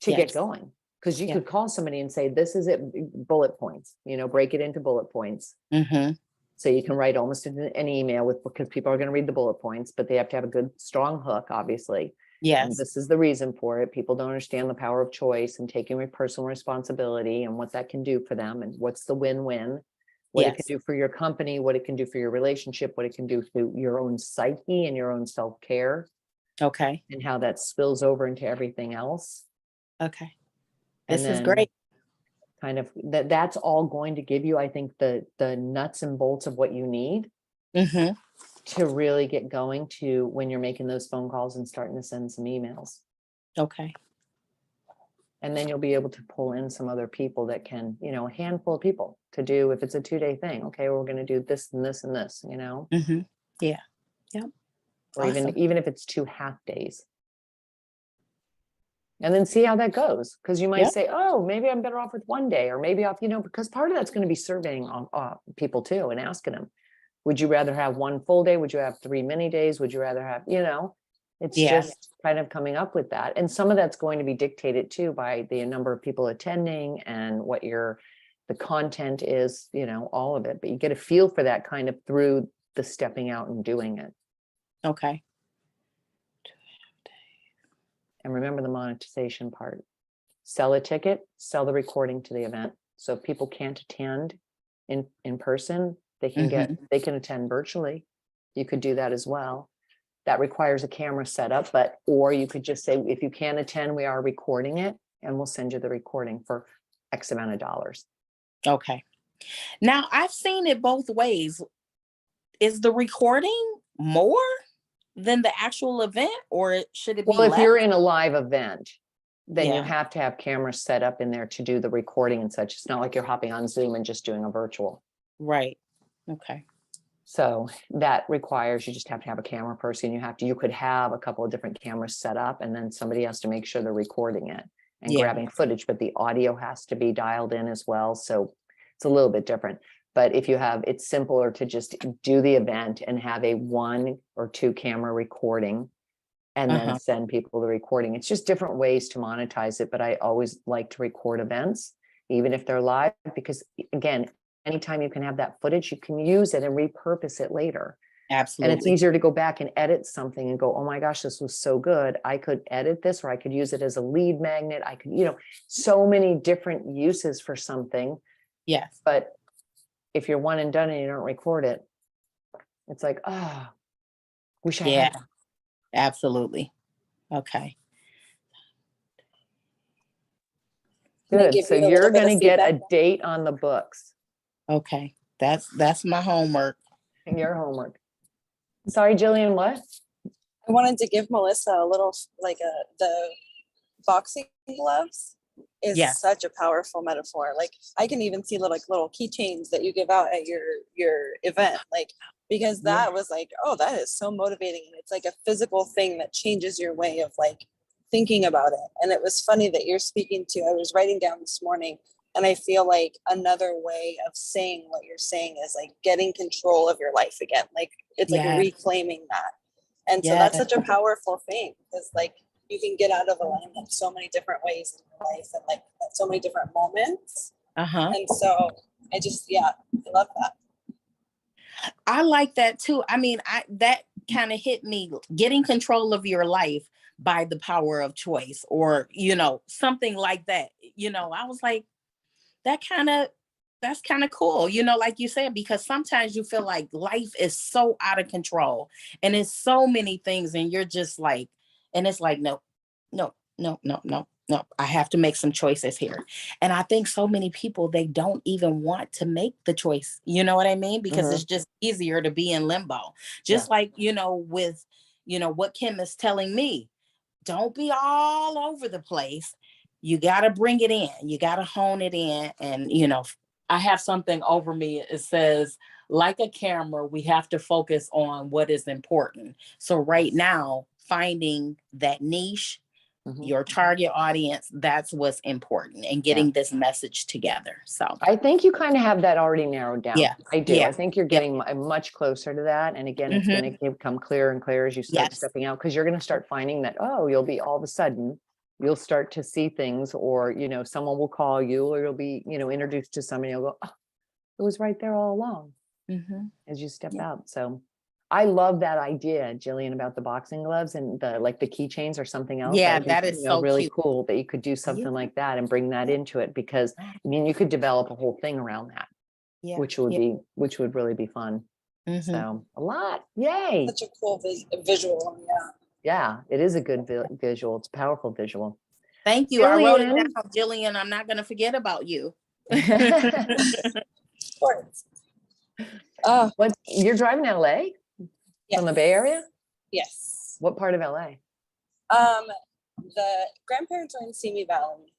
[SPEAKER 1] to get
[SPEAKER 2] Yes.
[SPEAKER 1] going. Because you
[SPEAKER 2] Yeah.
[SPEAKER 1] could call somebody and say, this is it, bullet points, break it into bullet points.
[SPEAKER 2] Mm-hmm.
[SPEAKER 1] So you can write almost an email because people are going to read the bullet points, but they have to have a good, strong hook, obviously. And
[SPEAKER 2] Yes.
[SPEAKER 1] this is the reason for it. People don't understand the power of choice and taking personal responsibility and what that can do for them and what's the win-win, what it can
[SPEAKER 2] Yes.
[SPEAKER 1] do for your company, what it can do for your relationship, what it can do to your own psyche and your own self-care,
[SPEAKER 2] Okay.
[SPEAKER 1] and how that spills over into everything else.
[SPEAKER 2] Okay.
[SPEAKER 1] And
[SPEAKER 2] This is
[SPEAKER 1] then
[SPEAKER 2] great.
[SPEAKER 1] kind of that's all going to give you, I think, the nuts and bolts of what you need
[SPEAKER 2] Mm-hmm.
[SPEAKER 1] to really get going to when you're making those phone calls and starting to send some emails.
[SPEAKER 2] Okay.
[SPEAKER 1] And then you'll be able to pull in some other people that can, a handful of people to do, if it's a 2-day thing, okay, we're going to do this and this and this,
[SPEAKER 2] Mm-hmm. Yeah. Yep.
[SPEAKER 1] or
[SPEAKER 2] Awesome.
[SPEAKER 1] even if it's 2 half days. And then see how that goes. Because you might
[SPEAKER 2] Yep.
[SPEAKER 1] say, oh, maybe I'm better off with 1 day, or maybe off, because part of that's going to be surveying people too and asking them, would you rather have 1 full day? Would you have 3 mini days? Would you rather have, it's
[SPEAKER 2] Yeah.
[SPEAKER 1] just kind of coming up with that. And some of that's going to be dictated too by the number of people attending and what the content is, all of it. But you get a feel for that kind of through the stepping out and doing it.
[SPEAKER 2] Okay.
[SPEAKER 1] And remember the monetization part. Sell a ticket, sell the recording to the event. So if people can't attend in person, they can they can attend virtually. You could do that as well. That requires a camera setup, or you could just say, if you can't attend, we are recording it and we'll send you the recording for X amount of dollars.
[SPEAKER 2] Okay. Now I've seen it both ways. Is the recording more than the actual event, or should it be
[SPEAKER 1] Well, if
[SPEAKER 2] less?
[SPEAKER 1] you're in a live event, then you
[SPEAKER 2] Yeah.
[SPEAKER 1] have to have cameras set up in there to do the recording and such. It's not like you're hopping on Zoom and just doing a virtual.
[SPEAKER 2] Right. Okay.
[SPEAKER 1] So that requires, you just have to have a camera person. You could have a couple of different cameras set up, and then somebody has to make sure they're recording it and
[SPEAKER 2] Yeah.
[SPEAKER 1] grabbing footage, but the audio has to be dialed in as well. So it's a little bit different. But if it's simpler to just do the event and have a 1 or 2 camera recording and then send people the recording. It's just different ways to monetize it. But I always like to record events, even if they're live, because again, anytime you can have that footage, you can use it and repurpose it later.
[SPEAKER 2] Absolutely.
[SPEAKER 1] And it's easier to go back and edit something and go, oh my gosh, this was so good. I could edit this, or I could use it as a lead magnet. I could, so many different uses for something.
[SPEAKER 2] Yes.
[SPEAKER 1] But if you're one and done and you don't record it, it's like, oh, wish I had that.
[SPEAKER 2] Absolutely. Okay.
[SPEAKER 3] They
[SPEAKER 1] Good.
[SPEAKER 3] give
[SPEAKER 1] So
[SPEAKER 3] you a little
[SPEAKER 1] you're
[SPEAKER 3] bit of
[SPEAKER 1] going to get a
[SPEAKER 3] feedback.
[SPEAKER 1] date on the books.
[SPEAKER 2] Okay. That's my homework.
[SPEAKER 1] Your homework. Sorry, Jillian, what?
[SPEAKER 3] I wanted to give Melissa a little, the boxing gloves is
[SPEAKER 2] Yeah.
[SPEAKER 3] such a powerful metaphor. Like I can even see little keychains that you give out at your event, because that was like, oh, that is so motivating. And it's like a physical thing that changes your way of thinking about it. And it was funny that you're speaking to, I was writing down this morning, and I feel like another way of saying what you're saying is getting control of your life again. It's
[SPEAKER 2] Yeah.
[SPEAKER 3] reclaiming that. And so that's such a powerful thing, because you can get out of alignment so many different ways in your life and like at so many different moments.
[SPEAKER 2] Uh-huh.
[SPEAKER 3] And so I just, yeah, I love that.
[SPEAKER 2] I like that too. I mean, that kind of hit me, getting control of your life by the power of choice, or, something like that. I was like, that's kind of cool, like you said, because sometimes you feel like life is so out of control and it's so many things, and you're just like, and it's like, no, no, no, no, no, no, I have to make some choices here. And I think so many people, they don't even want to make the choice. You know what I mean? Because it's just easier to be in limbo. Just like, with, what Kim is telling me, don't be all over the place. You got to bring it in. You got to hone it in. And, I have something over me. It says, like a camera, we have to focus on what is important. So right now, finding that niche, your target audience, that's what's important, and getting this message together. So
[SPEAKER 1] I think you kind of have that already narrowed down.
[SPEAKER 2] Yeah.
[SPEAKER 1] I do.
[SPEAKER 2] Yeah.
[SPEAKER 1] I think you're getting much closer to that. And again, it's going to become clearer and clearer as you start
[SPEAKER 2] Yes.
[SPEAKER 1] stepping out, because you're going to start finding that, you'll be all of a sudden, you'll start to see things, or, someone will call you, or you'll be, introduced to somebody, you'll go, oh, it was right there all along as you step out. So I love that idea, Jillian, about the boxing gloves and the keychains or something else.
[SPEAKER 2] Yeah,
[SPEAKER 1] I think,
[SPEAKER 2] that is so
[SPEAKER 1] really
[SPEAKER 2] cute.
[SPEAKER 1] cool that you could do something like that and bring that into it, because I mean, you could develop a whole thing around that, which would really be fun. So a lot, yay.
[SPEAKER 3] Such a cool visual. Yeah.
[SPEAKER 1] Yeah, it is a good visual. It's a powerful visual.
[SPEAKER 2] Thank you. I wrote it
[SPEAKER 1] Jillian.
[SPEAKER 2] down, Jillian. I'm not going to forget about you.
[SPEAKER 3] Of course.
[SPEAKER 1] What, you're driving to LA from the Bay Area?
[SPEAKER 3] Yes.
[SPEAKER 1] What part of LA?
[SPEAKER 3] The grandparents are in Simi Valley.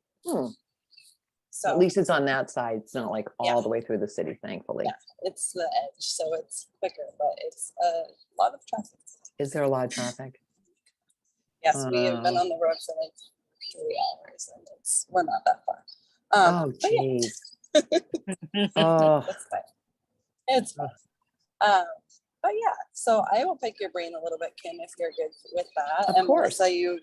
[SPEAKER 3] So
[SPEAKER 1] at least it's on that side. It's not like all the way through the city, thankfully.
[SPEAKER 3] Yeah, it's the edge, so it's quicker, but it's a lot of traffic.
[SPEAKER 1] Is there a lot of traffic?
[SPEAKER 3] Yes, we have been on the road for like 3 hours, and we're not that far.
[SPEAKER 1] Oh, geez. Oh,
[SPEAKER 3] It's fine. It's fine. But yeah, so I will pick your brain a little bit, Kim, if you're good with that.
[SPEAKER 1] Of course.
[SPEAKER 3] Melissa, you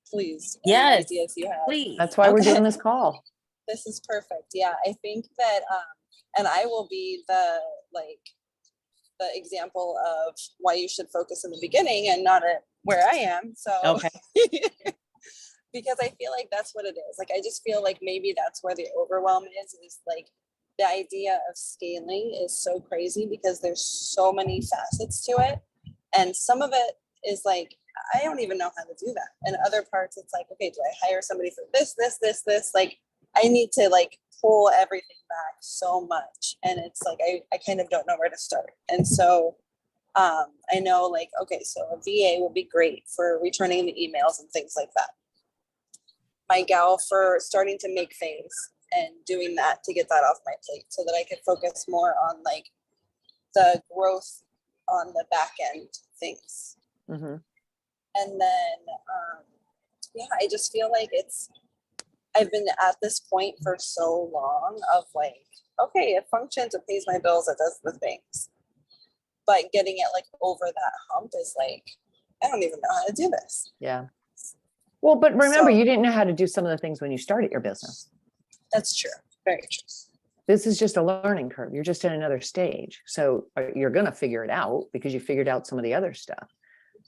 [SPEAKER 3] please.
[SPEAKER 2] Yes,
[SPEAKER 3] ideas you have.
[SPEAKER 2] please.
[SPEAKER 1] that's why we're doing this call.
[SPEAKER 3] This is perfect. Yeah, I think that, and I will be the example of why you should focus in the beginning and not at where I am. So,
[SPEAKER 2] Okay.
[SPEAKER 3] because I feel like that's what it is. Like, I just feel like maybe that's where the overwhelm is like the idea of scaling is so crazy because there's so many facets to it. And some of it is like, I don't even know how to do that. And other parts, it's like, okay, do I hire somebody for this? Like, I need to like pull everything back so much. And it's like, I kind of don't know where to start. And so I know like, okay, so a VA will be great for returning the emails and things like that. My gal for starting to make things and doing that to get that off my plate so that I could focus more on like the growth on the back end things. And then, I just feel like I've been at this point for so long of like, okay, it functions, it pays my bills, it does the things. But getting it like over that hump is like, I don't even know how to do this.
[SPEAKER 1] Yeah. Well, but remember,
[SPEAKER 3] So-
[SPEAKER 1] you didn't know how to do some of the things when you started your business.
[SPEAKER 3] That's true. Very true.
[SPEAKER 1] This is just a learning curve. You're just in another stage. So you're going to figure it out because you figured out some of the other stuff.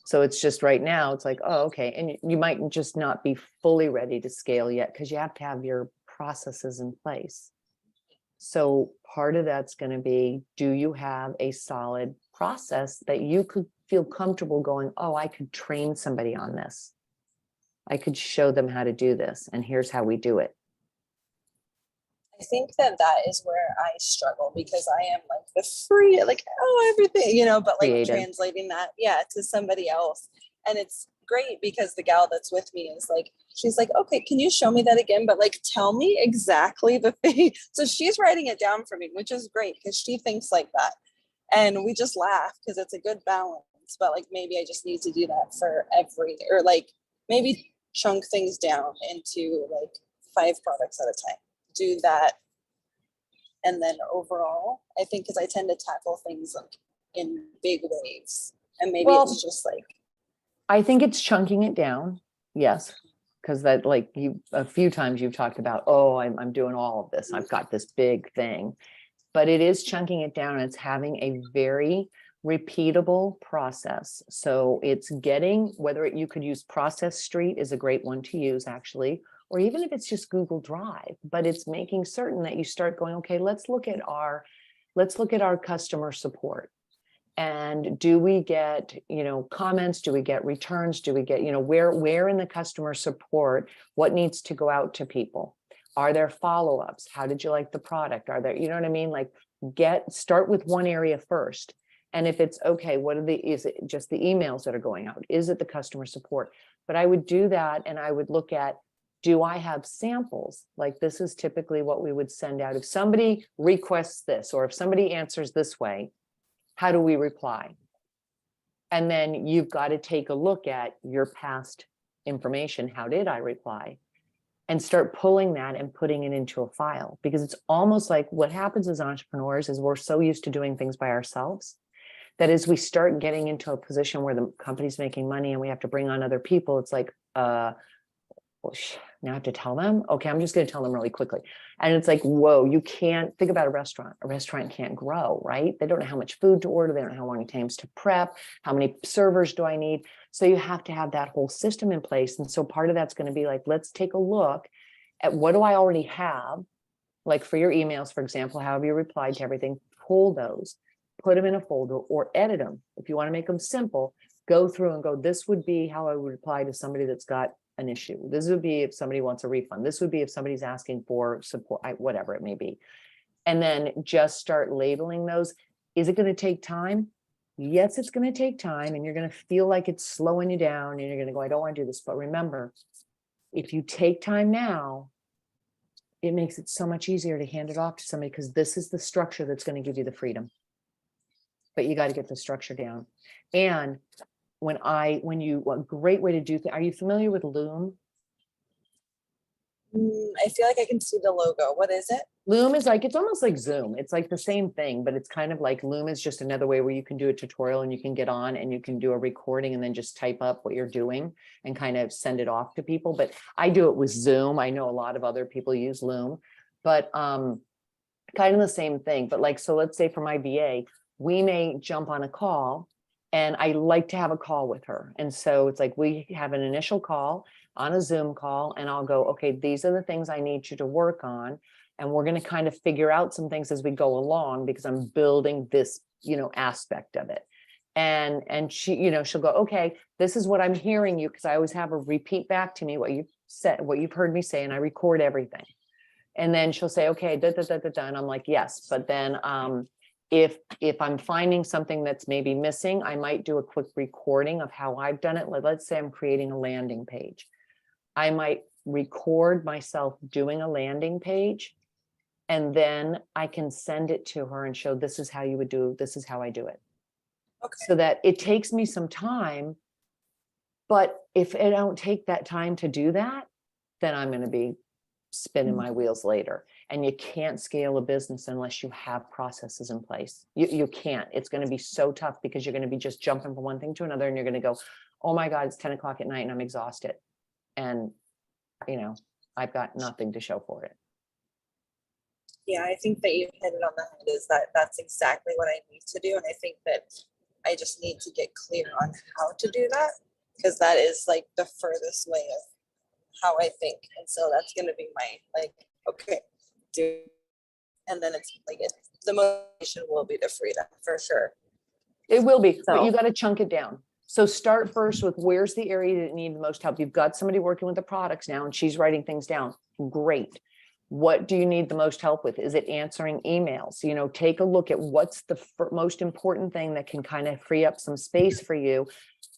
[SPEAKER 1] So it's just right now, it's like, oh, okay. And you might just not be fully ready to scale yet because you have to have your processes in place. So part of that's going to be, do you have a solid process that you could feel comfortable going, oh, I could train somebody on this. I could show them how to do this. And here's how we do it.
[SPEAKER 3] I think that is where I struggle because I am like the free, like, everything, but like
[SPEAKER 1] Creative.
[SPEAKER 3] translating that, to somebody else. And it's great because the gal that's with me is like, she's like, okay, can you show me that again? But like, tell me exactly the thing. So she's writing it down for me, which is great because she thinks like that. And we just laugh because it's a good balance. But like, maybe I just need to do that for or like maybe chunk things down into like 5 products at a time. Do that. And then overall, I think because I tend to tackle things like in big waves and maybe it's just like,
[SPEAKER 1] I think it's chunking it down. Yes, because that, like, you, a few times you've talked about, oh, I'm doing all of this. I've got this big thing. But it is chunking it down. It's having a very repeatable process. So it's getting, whether you could use Process Street is a great one to use, actually, or even if it's just Google Drive, but it's making certain that you start going, okay, let's look at our customer support. And do we get, comments? Do we get returns? Do we get, where in the customer support, what needs to go out to people? Are there follow-ups? How did you like the product? Are there, you know what I mean? Like, start with one area first. And if it's okay, is it just the emails that are going out? Is it the customer support? But I would do that, and I would look at, do I have samples? Like, this is typically what we would send out. If somebody requests this, or if somebody answers this way, how do we reply? And then you've got to take a look at your past information. How did I reply? And start pulling that and putting it into a file, because it's almost like what happens as entrepreneurs is we're so used to doing things by ourselves that as we start getting into a position where the company's making money and we have to bring on other people, it's like, well, now I have to tell them. Okay, I'm just going to tell them really quickly. And it's like, whoa, you can't think about a restaurant. A restaurant can't grow, right? They don't know how much food to order. They don't know how long it takes to prep. How many servers do I need? So you have to have that whole system in place. And so part of that's going to be like, let's take a look at what do I already have? Like for your emails, for example, how have you replied to everything? Pull those, put them in a folder, or edit them. If you want to make them simple, go through and go, this would be how I would reply to somebody that's got an issue. This would be if somebody wants a refund. This would be if somebody's asking for support, whatever it may be. And then just start labeling those. Is it going to take time? Yes, it's going to take time, and you're going to feel like it's slowing you down, and you're going to go, I don't want to do this. But remember, if you take time now, it makes it so much easier to hand it off to somebody, because this is the structure that's going to give you the freedom. But you got to get the structure down. And a great way to do things, are you familiar with Loom?
[SPEAKER 3] I feel like I can see the logo. What is it?
[SPEAKER 1] Loom is like, it's almost like Zoom. It's like the same thing, but it's kind of like Loom is just another way where you can do a tutorial and you can get on and you can do a recording and then just type up what you're doing and kind of send it off to people. But I do it with Zoom. I know a lot of other people use Loom, but kind of the same thing. But like, so let's say for my VA, we may jump on a call, and I like to have a call with her. And so it's like, we have an initial call on a Zoom call, and I'll go, okay, these are the things I need you to work on. And we're going to kind of figure out some things as we go along, because I'm building this, aspect of it. And she, she'll go, okay, this is what I'm hearing you, because I always have her repeat back to me what you've said, what you've heard me say, and I record everything. And then she'll say, okay, and I'm like, yes. But then if I'm finding something that's maybe missing, I might do a quick recording of how I've done it. Let's say I'm creating a landing page. I might record myself doing a landing page, and then I can send it to her and show, this is how you would do, this is how I do it.
[SPEAKER 3] Okay.
[SPEAKER 1] So that it takes me some time, but if I don't take that time to do that, then I'm going to be spinning my wheels later. And you can't scale a business unless you have processes in place. You can't. It's going to be so tough, because you're going to be just jumping from one thing to another, and you're going to go, oh my God, it's 10 o'clock at night and I'm exhausted. And, I've got nothing to show for it.
[SPEAKER 3] Yeah, I think that you hit it on the head, is that that's exactly what I need to do. And I think that I just need to get clear on how to do that, because that is like the furthest way of how I think. And so that's going to be my, like, okay, do. And then it's like, the motivation will be the freedom for sure.
[SPEAKER 1] It will be, but you
[SPEAKER 3] So-
[SPEAKER 1] got to chunk it down. So start first with, where's the area that need the most help? You've got somebody working with the products now, and she's writing things down. Great. What do you need the most help with? Is it answering emails? Take a look at what's the most important thing that can kind of free up some space for you,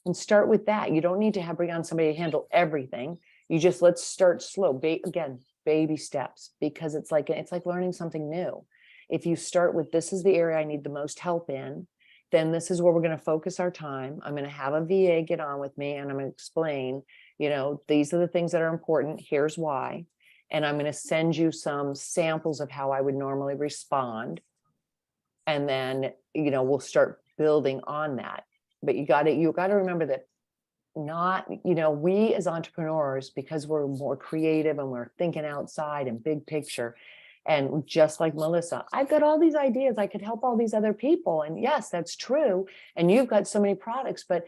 [SPEAKER 1] and start with that. You don't need to bring on somebody to handle everything. You just, let's start slow. Again, baby steps, because it's like learning something new. If you start with, this is the area I need the most help in, then this is where we're going to focus our time. I'm going to have a VA get on with me, and I'm going to explain, these are the things that are important. Here's why. And I'm going to send you some samples of how I would normally respond. And then, we'll start building on that. But you got to remember that not, we as entrepreneurs, because we're more creative and we're thinking outside and big picture. And just like Melissa, I've got all these ideas. I could help all these other people. And yes, that's true. And you've got so many products, but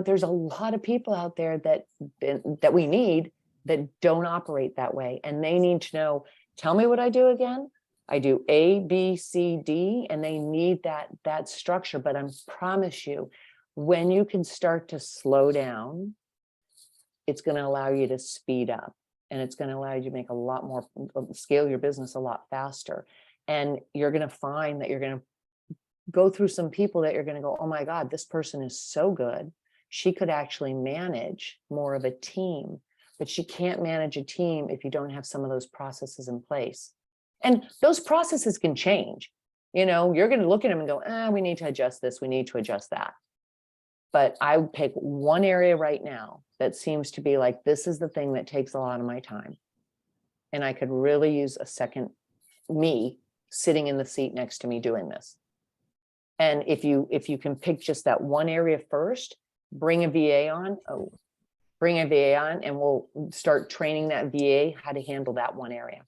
[SPEAKER 1] there's a lot of people out there that we need that don't operate that way. And they need to know, tell me what I do again. I do A, B, C, D, and they need that structure. But I promise you, when you can start to slow down, it's going to allow you to speed up, and it's going to allow you to make a lot more, scale your business a lot faster. And you're going to find that you're going to go through some people that you're going to go, oh my God, this person is so good. She could actually manage more of a team, but she can't manage a team if you don't have some of those processes in place. And those processes can change. You're going to look at them and go, we need to adjust this. We need to adjust that. But I would pick one area right now that seems to be like, this is the thing that takes a lot of my time. And I could really use a second me sitting in the seat next to me doing this. And if you can pick just that one area first, bring a VA on, and we'll start training that VA how to handle that one area.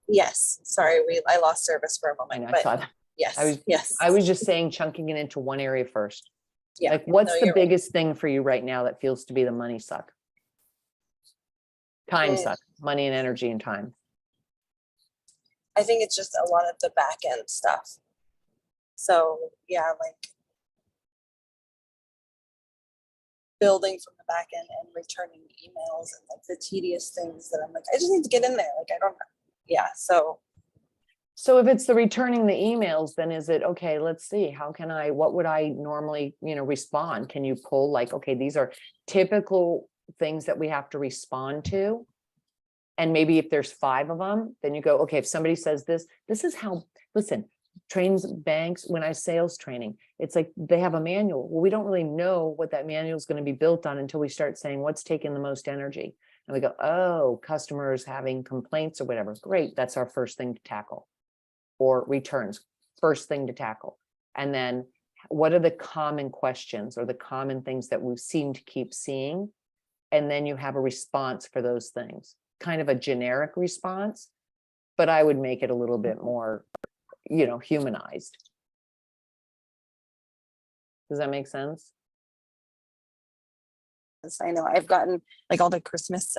[SPEAKER 3] Yes, sorry, I lost service for a moment.
[SPEAKER 1] I saw that.
[SPEAKER 3] Yes,
[SPEAKER 1] I was just saying, chunking it into one area first.
[SPEAKER 3] Yeah.
[SPEAKER 1] Like, what's the biggest thing for you right now that feels to be the money suck? Time suck, money and energy and time.
[SPEAKER 3] I think it's just a lot of the back end stuff. So yeah, like building from the back end and returning emails and like the tedious things that I'm like, I just need to get in there. Like, I don't know. Yeah.
[SPEAKER 1] So if it's the returning the emails, then is it, okay, let's see, what would I normally, respond? Can you pull like, okay, these are typical things that we have to respond to. And maybe if there's 5 of them, then you go, okay, if somebody says this is how, listen, trains, banks, when I sales training, it's like they have a manual. Well, we don't really know what that manual is going to be built on until we start saying what's taking the most energy. And we go, oh, customers having complaints or whatever. Great. That's our first thing to tackle. Or returns, first thing to tackle. And then what are the common questions or the common things that we seem to keep seeing? And then you have a response for those things, kind of a generic response, but I would make it a little bit more, humanized. Does that make sense?
[SPEAKER 3] I know I've gotten like all the Christmas,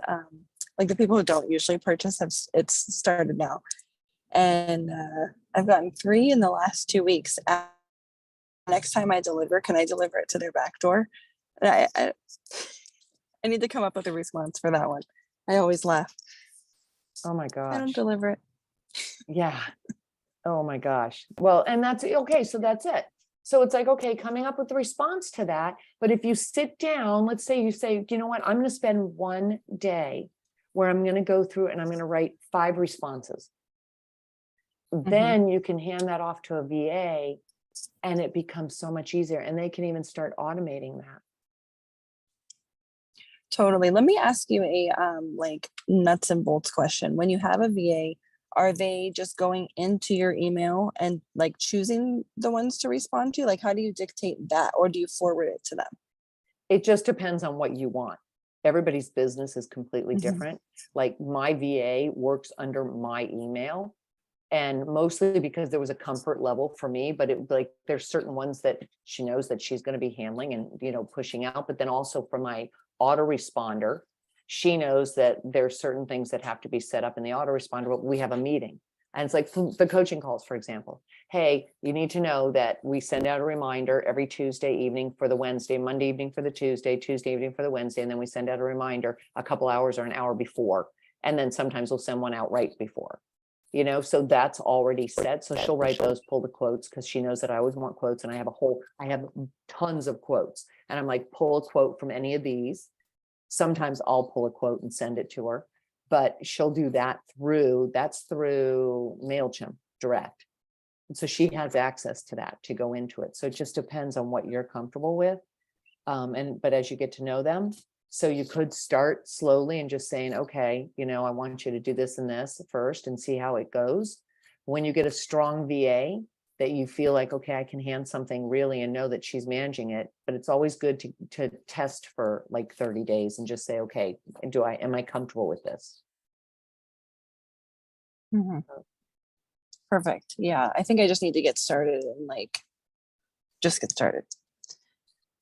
[SPEAKER 3] like the people who don't usually purchase it's started now. And I've gotten 3 in the last 2 weeks. Next time I deliver, can I deliver it to their back door? And I need to come up with a response for that one. I always laugh.
[SPEAKER 1] Oh my
[SPEAKER 3] I
[SPEAKER 1] gosh.
[SPEAKER 3] don't deliver it.
[SPEAKER 1] Yeah. Oh my gosh. Well, and that's okay. So that's it. So it's like, okay, coming up with the response to that. But if you sit down, let's say you say, you know what, I'm going to spend one day where I'm going to go through and I'm going to write 5 responses. Then you can hand that off to a VA and it becomes so much easier, and they can even start automating that.
[SPEAKER 3] Totally. Let me ask you a like nuts and bolts question. When you have a VA, are they just going into your email and like choosing the ones to respond to? Like, how do you dictate that, or do you forward it to them?
[SPEAKER 1] It just depends on what you want. Everybody's business is completely different. Like my VA works under my email, and mostly because there was a comfort level for me, but it like there's certain ones that she knows that she's going to be handling and pushing out. But then also for my autoresponder, she knows that there's certain things that have to be set up in the autoresponder, but we have a meeting. And it's like the coaching calls, for example. Hey, you need to know that we send out a reminder every Tuesday evening for the Wednesday, Monday evening for the Tuesday evening for the Wednesday, and then we send out a reminder a couple hours or an hour before. And then sometimes we'll send one out right before. So that's already set. So she'll write those, pull the quotes, because she knows that I always want quotes, and I have tons of quotes, and I'm like, pull a quote from any of these. Sometimes I'll pull a quote and send it to her, but she'll do that through MailChimp direct. And so she has access to that to go into it. So it just depends on what you're comfortable with. But as you get to know them, so you could start slowly and just saying, okay, I want you to do this and this first and see how it goes. When you get a strong VA, that you feel like, okay, I can hand something really and know that she's managing it. But it's always good to test for like 30 days and just say, okay, am I comfortable with this?
[SPEAKER 3] Mhm. Perfect. Yeah. I think I just need to get started and like just get started.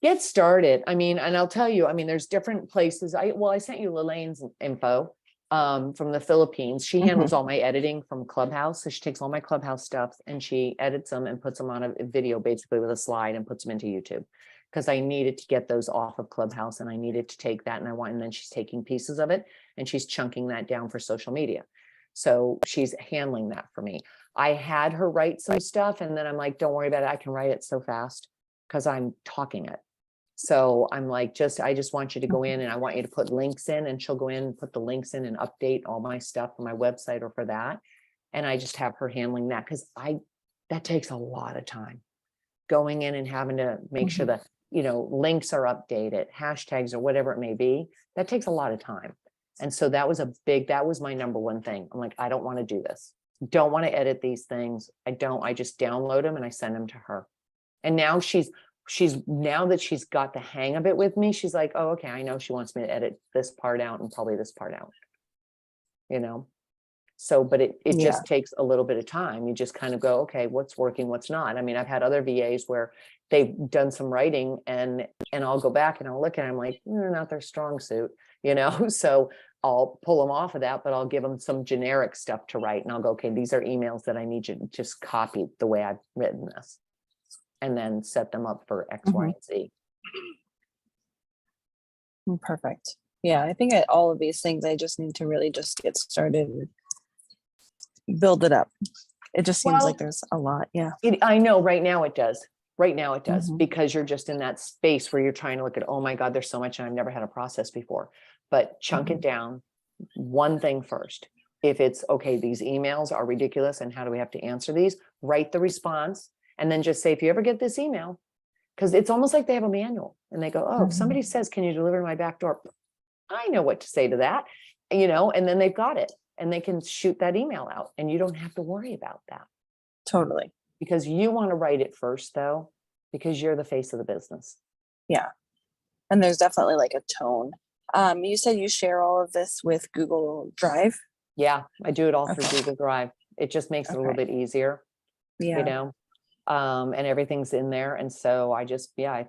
[SPEAKER 1] Get started. I mean, and I'll tell you, I mean, there's different places. I sent you Lelane's info from the Philippines. She handles all my editing from Clubhouse. So she takes all my Clubhouse stuff and she edits them and puts them on a video basically with a slide and puts them into YouTube. Because I needed to get those off of Clubhouse and I needed to take that and then she's taking pieces of it and she's chunking that down for social media. So she's handling that for me. I had her write some stuff and then I'm like, don't worry about it. I can write it so fast because I'm talking it. So I'm like, I just want you to go in and I want you to put links in, and she'll go in and put the links in and update all my stuff for my website or for that. And I just have her handling that because that takes a lot of time going in and having to make sure that, links are updated, hashtags or whatever it may be. That takes a lot of time. And so that was my number one thing. I'm like, I don't want to do this. Don't want to edit these things. I just download them and I send them to her. And now now that she's got the hang of it with me, she's like, oh, okay, I know she wants me to edit this part out and probably this part out, So, but it just takes a little bit of time. You just kind of go, okay, what's working, what's not. I mean, I've had other VAs where they've done some writing and I'll go back and I'll look at it, I'm like, not their strong suit, so I'll pull them off of that, but I'll give them some generic stuff to write and I'll go, okay, these are emails that I need you to just copy the way I've written this. And then set them up for X, Y, and Z.
[SPEAKER 3] Perfect. Yeah, I think all of these things, I just need to really just get started and build it up. It just seems like there's a lot. Yeah.
[SPEAKER 1] I know right now it does. Right now it does, because you're just in that space where you're trying to look at, oh my God, there's so much and I've never had a process before. But chunk it down, one thing first. If it's okay, these emails are ridiculous and how do we have to answer these? Write the response. And then just say, if you ever get this email, because it's almost like they have a manual and they go, oh, if somebody says, can you deliver to my back door? I know what to say to that, and then they've got it and they can shoot that email out and you don't have to worry about that.
[SPEAKER 3] Totally.
[SPEAKER 1] Because you want to write it first though, because you're the face of the business.
[SPEAKER 3] Yeah. And there's definitely like a tone. You said you share all of this with Google Drive?
[SPEAKER 1] Yeah, I do it all through Google Drive. It just makes it a little bit easier, and everything's in there. And so I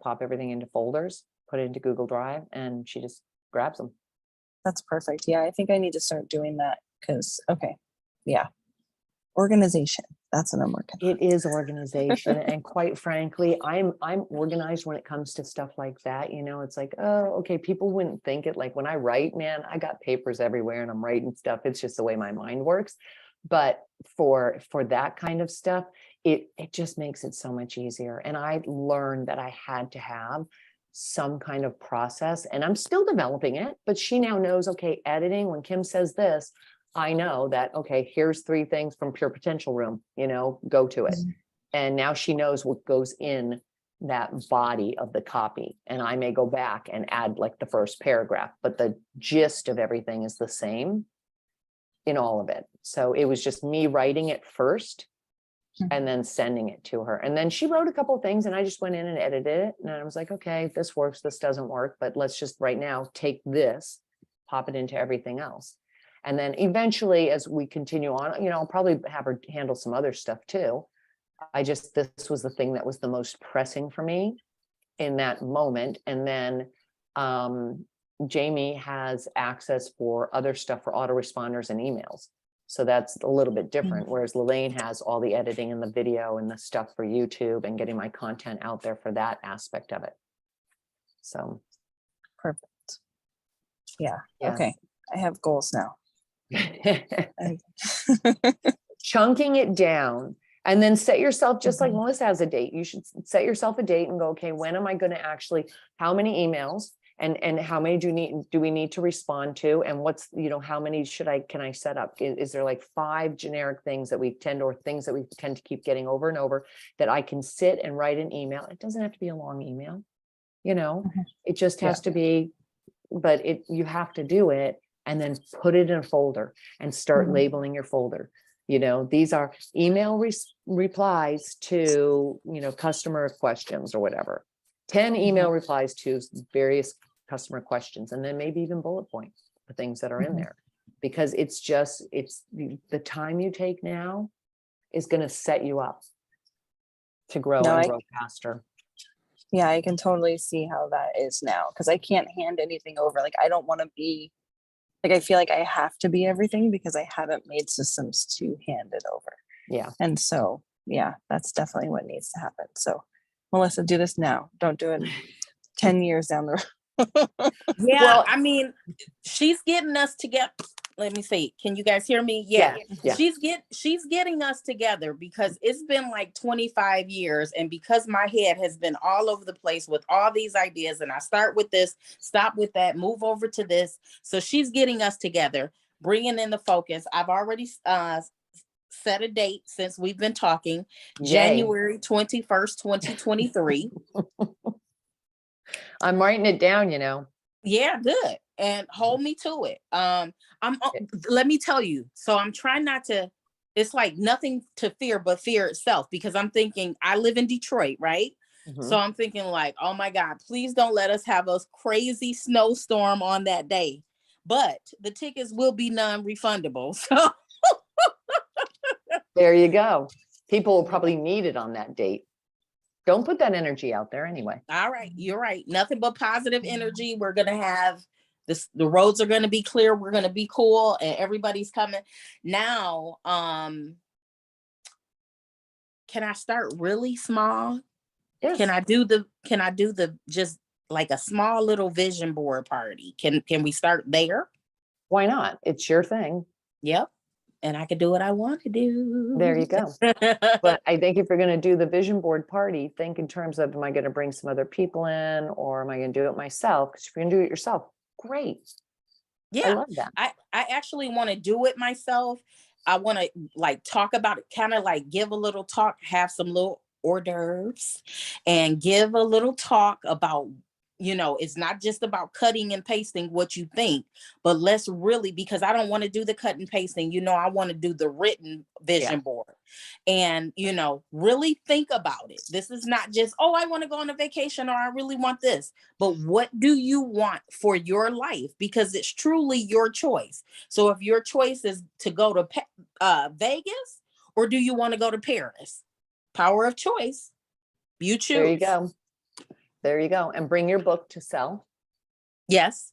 [SPEAKER 1] pop everything into folders, put it into Google Drive, and she just grabs them.
[SPEAKER 3] That's perfect. Yeah, I think I need to start doing that because, organization. That's what I'm working on.
[SPEAKER 1] It is organization. And quite frankly, I'm organized when it comes to stuff like that. It's like, oh, okay, people wouldn't think it. Like when I write, man, I got papers everywhere and I'm writing stuff. It's just the way my mind works. But for that kind of stuff, it just makes it so much easier. And I learned that I had to have some kind of process, and I'm still developing it, but she now knows, okay, editing, when Kim says this, I know that, okay, here's 3 things from Pure Potential Room, go to it. And now she knows what goes in that body of the copy. And I may go back and add like the first paragraph, but the gist of everything is the same in all of it. So it was just me writing it first and then sending it to her. And then she wrote a couple of things and I just went in and edited it. And I was like, okay, this works, this doesn't work, but let's just right now take this, pop it into everything else. And then eventually, as we continue on, I'll probably have her handle some other stuff too. This was the thing that was the most pressing for me in that moment. And then Jamie has access for other stuff for autoresponders and emails. So that's a little bit different. Whereas Lelaine has all the editing and the video and the stuff for YouTube and getting my content out there for that aspect of it. So.
[SPEAKER 3] Perfect. Yeah. Okay. I have goals now.
[SPEAKER 1] Chunking it down and then set yourself, just like Melissa has a date, you should set yourself a date and go, okay, when am I going to actually, how many emails and how many do we need to respond to, and what's, how many can I set up? Is there like 5 generic things that things that we tend to keep getting over and over that I can sit and write an email? It doesn't have to be a long email, it just has to be, but you have to do it. And then put it in a folder and start labeling your folder. You know, these are email replies to, you know, customer questions or whatever. 10 email replies to various customer questions, and then maybe even bullet points, the things that are in
[SPEAKER 2] Mhm.
[SPEAKER 1] there. Because it's just, it's the time you take now is going to set you up to grow
[SPEAKER 3] No,
[SPEAKER 1] and grow faster.
[SPEAKER 3] Yeah, I can totally see how that is now because I can't hand anything over. Like, I don't want to be, like, I feel like I have to be everything because I haven't made systems to hand it over.
[SPEAKER 1] Yeah.
[SPEAKER 3] And so, yeah, that's definitely what needs to happen. So, Melissa, do this now. Don't do it 10 years down the road.
[SPEAKER 2] Yeah,
[SPEAKER 1] Well-
[SPEAKER 2] I mean, she's getting us together. Let me see. Can you guys hear me?
[SPEAKER 1] Yeah.
[SPEAKER 2] She's getting us together because it's been like 25 years, and because my head has been all over the place with all these ideas, and I start with this, stop with that, move over to this. So she's getting us together, bringing in the focus. I've already set a date since we've been talking.
[SPEAKER 1] Yay.
[SPEAKER 2] January 21st, 2023.
[SPEAKER 1] I'm writing it down, you know.
[SPEAKER 2] Yeah, good. And hold me to it. Let me tell you. So I'm trying not to, it's like nothing to fear but fear itself, because I'm thinking I live in Detroit, right? So I'm thinking like, oh my God, please don't let us have a crazy snowstorm on that day. But the tickets will be non-refundable. So
[SPEAKER 1] There you go. People will probably need it on that date. Don't put that energy out there anyway.
[SPEAKER 2] all right, you're right. Nothing but positive energy. We're gonna have this, the roads are gonna be clear, we're gonna be cool, and everybody's coming. Now, can I start really small?
[SPEAKER 1] Yes.
[SPEAKER 2] Can I do the just like a small little vision board party? Can we start there?
[SPEAKER 1] Why not? It's your thing.
[SPEAKER 2] Yep. And I can do what I want to do.
[SPEAKER 1] There you go. But I think if you're going to do the vision board party, think in terms of, am I going to bring some other people in, or am I going to do it myself? Because if you're going to do it yourself, great. I
[SPEAKER 2] Yeah,
[SPEAKER 1] love that.
[SPEAKER 2] I actually want to do it myself. I want to like talk about it, kind of like give a little talk, have some little hors d'oeuvres, and give a little talk about, you know, it's not just about cutting and pasting what you think, but let's really, because I don't want to do the cut and pasting, you know, I want to do the written vision board and, you know, really think about it. This is not just, oh, I want to go on a vacation, or I really want this, but what do you want for your life? Because it's truly your choice. So if your choice is to go to Vegas, or do you want to go to Paris? Power of choice. You choose.
[SPEAKER 1] There you go. There you go. And bring your book to sell.
[SPEAKER 2] Yes.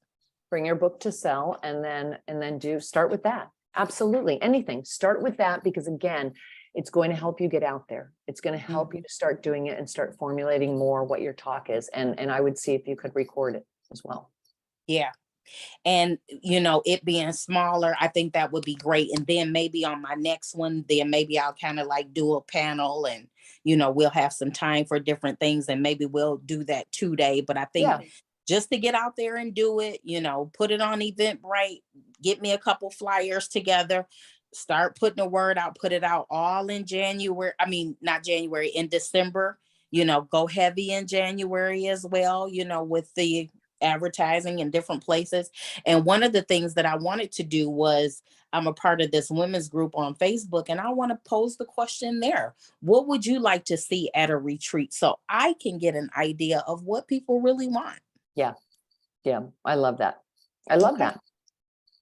[SPEAKER 1] Bring your book to sell, and then start with that. Absolutely. Anything. Start with that, because again, it's going to help you get out there. It's going to help you to start doing it and start formulating more what your talk is. And I would see if you could record it as well.
[SPEAKER 2] Yeah. And, you know, it being smaller, I think that would be great. And then maybe on my next one, then maybe I'll kind of like do a panel, and, you know, we'll have some time for different things, and maybe we'll do that 2-day. But I think just to get out there and do it, you know, put it on Eventbrite, get me a couple flyers together, start putting the word out, put it out all in January. I mean, not January, in December, you know, go heavy in January as well, you know, with the advertising in different places. And one of the things that I wanted to do was, I'm a part of this women's group on Facebook, and I want to pose the question there. What would you like to see at a retreat? So I can get an idea of what people really want.
[SPEAKER 1] Yeah. Yeah. I love that. I love that.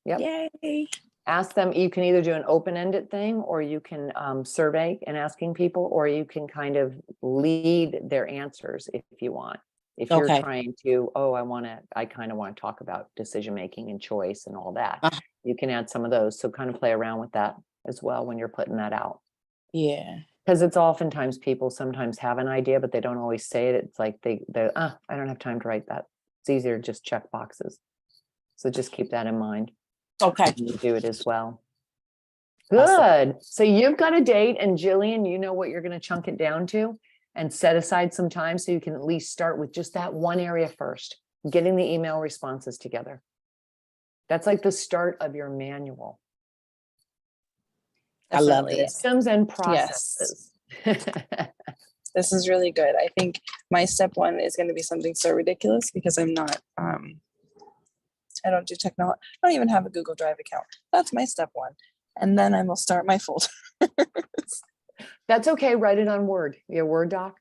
[SPEAKER 1] Yep.
[SPEAKER 2] Yay.
[SPEAKER 1] Ask them. You can either do an open-ended thing, or you can survey and asking people, or you can kind of lead their answers if you want. If you're trying to, I kind of want to talk about decision-making and choice and all that, you can add some of those. So kind of play around with that as well when you're putting that out.
[SPEAKER 2] Yeah.
[SPEAKER 1] Because it's oftentimes people sometimes have an idea, but they don't always say it. It's like I don't have time to write that. It's easier to just check boxes. So just keep that in mind.
[SPEAKER 2] Okay.
[SPEAKER 1] You do it as well. Good. So you've got a date, and Jillian, you know what you're going to chunk it down to, and set aside some time so you can at least start with just that one area first, getting the email responses together. That's like the start of your manual.
[SPEAKER 2] I love
[SPEAKER 3] Definitely.
[SPEAKER 2] this.
[SPEAKER 1] Systems and processes.
[SPEAKER 3] This is really good. I think my step one is going to be something so ridiculous because I'm not, I don't do technology. I don't even have a Google Drive account. That's my step one. and then I will start my folder.
[SPEAKER 1] That's okay. Write it on Word, your Word doc.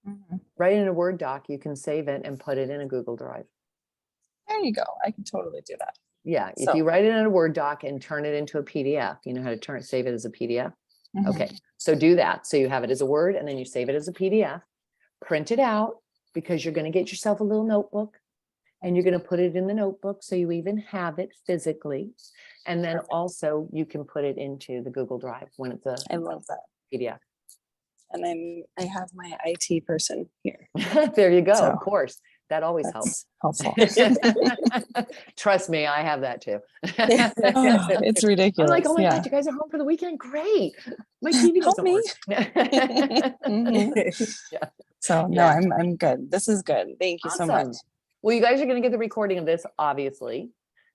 [SPEAKER 3] Mhm.
[SPEAKER 1] Write it in a Word doc. You can save it and put it in a Google Drive.
[SPEAKER 3] There you go. I can totally do that.
[SPEAKER 1] Yeah, if
[SPEAKER 3] So-
[SPEAKER 1] you write it in a Word doc and turn it into a PDF, you know how to save it as a PDF?
[SPEAKER 3] Mhm.
[SPEAKER 1] Okay, so do that. So you have it as a Word and then you save it as a PDF, print it out because you're going to get yourself a little notebook and you're going to put it in the notebook. So you even have it physically. And then
[SPEAKER 3] Perfect.
[SPEAKER 1] also you can put it into the Google Drive when it's a
[SPEAKER 3] I love that.
[SPEAKER 1] PDF.
[SPEAKER 3] And I have my IT person here.
[SPEAKER 1] There you go.
[SPEAKER 3] So,
[SPEAKER 1] Of course, that always helps.
[SPEAKER 3] That's helpful.
[SPEAKER 1] Trust me, I have that too.
[SPEAKER 3] It's
[SPEAKER 1] I'm
[SPEAKER 3] ridiculous.
[SPEAKER 1] like, oh my
[SPEAKER 3] yeah.
[SPEAKER 1] God, you guys are home for the weekend. Great. My TV
[SPEAKER 3] Help
[SPEAKER 1] doesn't
[SPEAKER 3] me.
[SPEAKER 1] work.
[SPEAKER 3] Mhm.
[SPEAKER 1] Yeah.
[SPEAKER 3] So no,
[SPEAKER 1] Yeah.
[SPEAKER 3] I'm good. This is good. Thank you so much.
[SPEAKER 1] Awesome. Well, you guys are going to get the recording of this, obviously.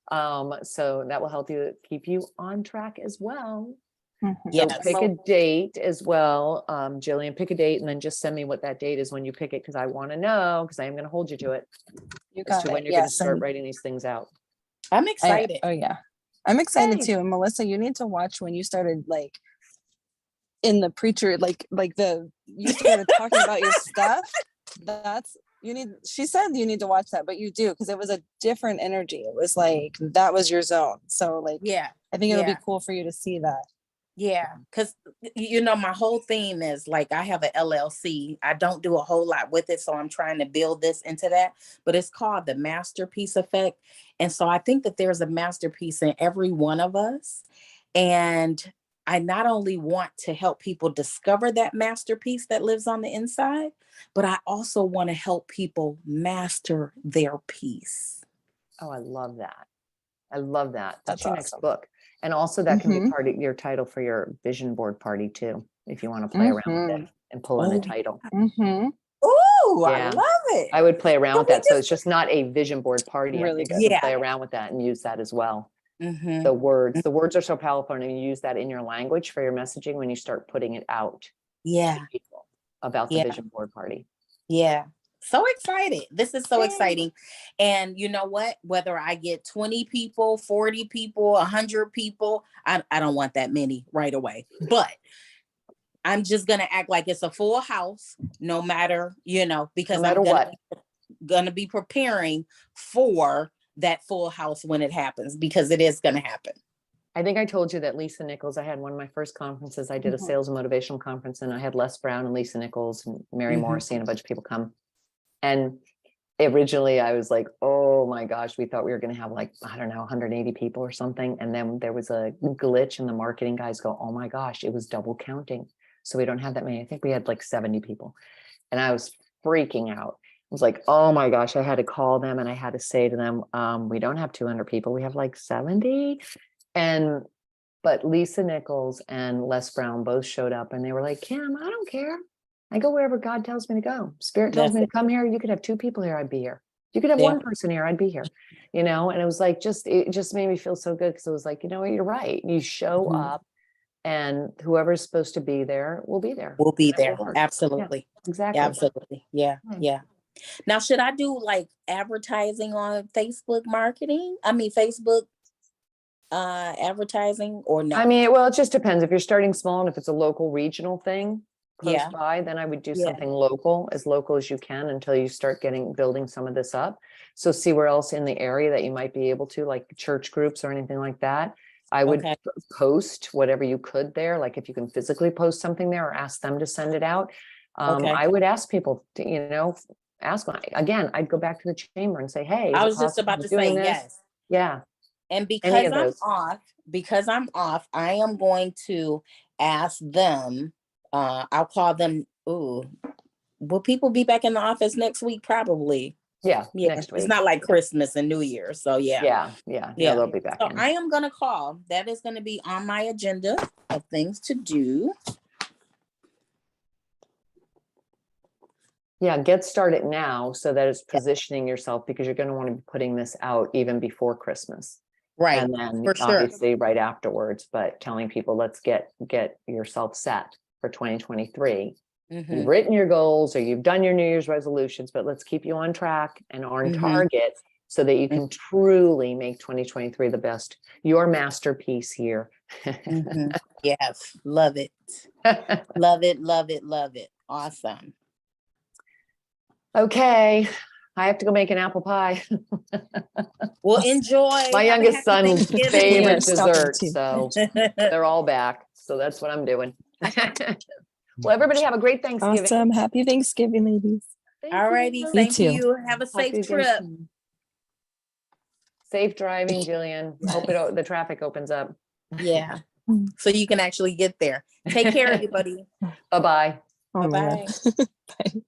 [SPEAKER 1] So that will help you keep you on track as well.
[SPEAKER 3] Mhm.
[SPEAKER 1] So
[SPEAKER 2] Yes.
[SPEAKER 1] pick a date as well. Jillian, pick a date and then just send me what that date is when you pick it, because I want to know, because I am going to hold you to it
[SPEAKER 3] You
[SPEAKER 1] as
[SPEAKER 3] got
[SPEAKER 1] to when
[SPEAKER 3] it.
[SPEAKER 1] you're going to
[SPEAKER 3] Yes.
[SPEAKER 1] start
[SPEAKER 3] and
[SPEAKER 1] writing these things out.
[SPEAKER 2] I'm excited.
[SPEAKER 3] Oh yeah. I'm excited
[SPEAKER 1] Yay.
[SPEAKER 3] too. And Melissa, you need to watch when you started like in the preacher, you started talking about your stuff. She said you need to watch that, but you do, because it was a different energy. It was like, that was your zone. So like,
[SPEAKER 2] Yeah.
[SPEAKER 3] I think it'll
[SPEAKER 2] Yeah.
[SPEAKER 3] be cool for you to see that.
[SPEAKER 2] Yeah, because my whole theme is like I have an LLC. I don't do a whole lot with it, so I'm trying to build this into that. But it's called the Masterpiece Effect, and so I think that there's a masterpiece in every one of us. And I not only want to help people discover that masterpiece that lives on the inside, but I also want to help people master their piece.
[SPEAKER 1] Oh, I love that. I love that. That's
[SPEAKER 3] That's
[SPEAKER 1] your next
[SPEAKER 3] awesome.
[SPEAKER 1] book. And also that can be
[SPEAKER 3] Mhm.
[SPEAKER 1] part of your title for your vision board party too, if you want to play around with it and pull in a
[SPEAKER 2] Oh.
[SPEAKER 1] title.
[SPEAKER 3] Mhm.
[SPEAKER 2] Ooh,
[SPEAKER 1] Yeah.
[SPEAKER 2] I love it.
[SPEAKER 1] I would play around
[SPEAKER 2] Can
[SPEAKER 1] with
[SPEAKER 2] we
[SPEAKER 1] that. So it's just not a vision board party. I
[SPEAKER 3] Really
[SPEAKER 1] think
[SPEAKER 3] good.
[SPEAKER 1] you can
[SPEAKER 2] Yeah.
[SPEAKER 1] play around with that and use that as well.
[SPEAKER 2] Mhm.
[SPEAKER 1] The words are so powerful, and you use that in your language for your messaging when you start putting it out to
[SPEAKER 2] Yeah.
[SPEAKER 1] people about the
[SPEAKER 2] Yeah.
[SPEAKER 1] vision board party.
[SPEAKER 2] Yeah. So excited. This is so
[SPEAKER 1] Yay.
[SPEAKER 2] exciting. And you know what? Whether I get 20 people, 40 people, 100 people, I don't want that many right away. But I'm just going to act like it's a full house, no matter, because
[SPEAKER 1] No matter
[SPEAKER 2] I'm
[SPEAKER 1] what.
[SPEAKER 2] gonna be preparing for that full house when it happens, because it is going to happen.
[SPEAKER 1] I think I told you that Lisa Nichols, I had one of my first conferences. I did a
[SPEAKER 3] Mhm.
[SPEAKER 1] sales and motivational conference, and I had Les Brown and Lisa Nichols and Mary
[SPEAKER 2] Mhm.
[SPEAKER 1] Morrissey and a bunch of people come. And originally I was like, oh my gosh, we thought we were going to have like, I don't know, 180 people or something. And then there was a glitch and the marketing guys go, oh my gosh, it was double counting. So we don't have that many. I think we had like 70 people. And I was freaking out. I was like, oh my gosh, I had to call them and I had to say to them, we don't have 200 people. We have like 70. But Lisa Nichols and Les Brown both showed up and they were like, Kim, I don't care. I go wherever God tells me to go. Spirit tells
[SPEAKER 2] That's
[SPEAKER 1] me to come here. You could have 2 people here. I'd be here. You could have
[SPEAKER 2] Yeah.
[SPEAKER 1] 1 person here. I'd be here. And it was like, it just made me feel so good. Cause it was like, you know what, you're right. You show
[SPEAKER 2] Mhm.
[SPEAKER 1] up and whoever's supposed to be there will be there.
[SPEAKER 2] We'll be
[SPEAKER 1] And it will
[SPEAKER 2] there.
[SPEAKER 1] work.
[SPEAKER 2] Absolutely.
[SPEAKER 1] Exactly.
[SPEAKER 2] Absolutely. Yeah.
[SPEAKER 1] Hmm.
[SPEAKER 2] Yeah. Now, should I do like advertising on Facebook marketing? I mean, Facebook advertising, or no?
[SPEAKER 1] I mean, well, it just depends. If you're starting small and if it's a local regional thing close
[SPEAKER 2] Yeah.
[SPEAKER 1] by, then I would do
[SPEAKER 2] Yeah.
[SPEAKER 1] something local as you can until you start building some of this up. So see where else in the area that you might be able to, like church groups or anything like that. I would
[SPEAKER 2] Okay.
[SPEAKER 1] post whatever you could there. Like if you can physically post something there or ask them to send it out.
[SPEAKER 2] Okay.
[SPEAKER 1] I would ask people to, ask them. Again, I'd go back to the chamber and say, hey, is
[SPEAKER 2] I
[SPEAKER 1] it
[SPEAKER 2] was just
[SPEAKER 1] possible
[SPEAKER 2] about
[SPEAKER 1] I'm
[SPEAKER 2] to say
[SPEAKER 1] doing this?
[SPEAKER 2] yes.
[SPEAKER 1] Yeah.
[SPEAKER 2] And
[SPEAKER 1] Any
[SPEAKER 2] because
[SPEAKER 1] of those.
[SPEAKER 2] I'm off, I am going to ask them. I'll call them. Ooh, will people be back in the office next week? Probably.
[SPEAKER 1] Yeah.
[SPEAKER 2] Yeah.
[SPEAKER 1] Next
[SPEAKER 2] It's
[SPEAKER 1] week.
[SPEAKER 2] not like Christmas and New Year. So yeah.
[SPEAKER 1] Yeah. No,
[SPEAKER 2] Yeah.
[SPEAKER 1] they'll be back
[SPEAKER 2] So
[SPEAKER 1] in.
[SPEAKER 2] I am going to call. That is going to be on my agenda of things to do.
[SPEAKER 1] Yeah, get started now so that it's positioning yourself, because you're going to want to be putting this out even before Christmas.
[SPEAKER 2] Right.
[SPEAKER 1] And then
[SPEAKER 2] For sure.
[SPEAKER 1] obviously right afterwards, but telling people, let's get yourself set for 2023.
[SPEAKER 2] Mhm.
[SPEAKER 1] You've written your goals or you've done your New Year's resolutions, but let's keep you on track and on
[SPEAKER 2] Mhm.
[SPEAKER 1] target so that you can truly make 2023 the best, your masterpiece year.
[SPEAKER 2] Mhm. Yes, love it. Love it, love it, love it. Awesome.
[SPEAKER 1] Okay, I have to go make an apple pie.
[SPEAKER 2] Well, enjoy.
[SPEAKER 1] My
[SPEAKER 2] Have a
[SPEAKER 1] youngest
[SPEAKER 2] happy
[SPEAKER 1] son's
[SPEAKER 2] Thanksgiving.
[SPEAKER 1] favorite
[SPEAKER 3] are stopping
[SPEAKER 1] dessert,
[SPEAKER 3] too.
[SPEAKER 1] so they're all back. So that's what I'm doing. Well, everybody have a great Thanksgiving.
[SPEAKER 3] Awesome. Happy Thanksgiving, ladies.
[SPEAKER 1] Thank
[SPEAKER 2] Alrighty,
[SPEAKER 1] you.
[SPEAKER 2] thank
[SPEAKER 3] too.
[SPEAKER 2] you. Have a safe
[SPEAKER 1] Happy
[SPEAKER 2] trip.
[SPEAKER 1] Thanksgiving. Safe driving, Jillian. Hope the traffic opens up.
[SPEAKER 2] Yeah, so you can actually get there. Take care, everybody.
[SPEAKER 1] Bye-bye.
[SPEAKER 3] Oh, man.
[SPEAKER 2] Bye-bye.
[SPEAKER 3] Bye.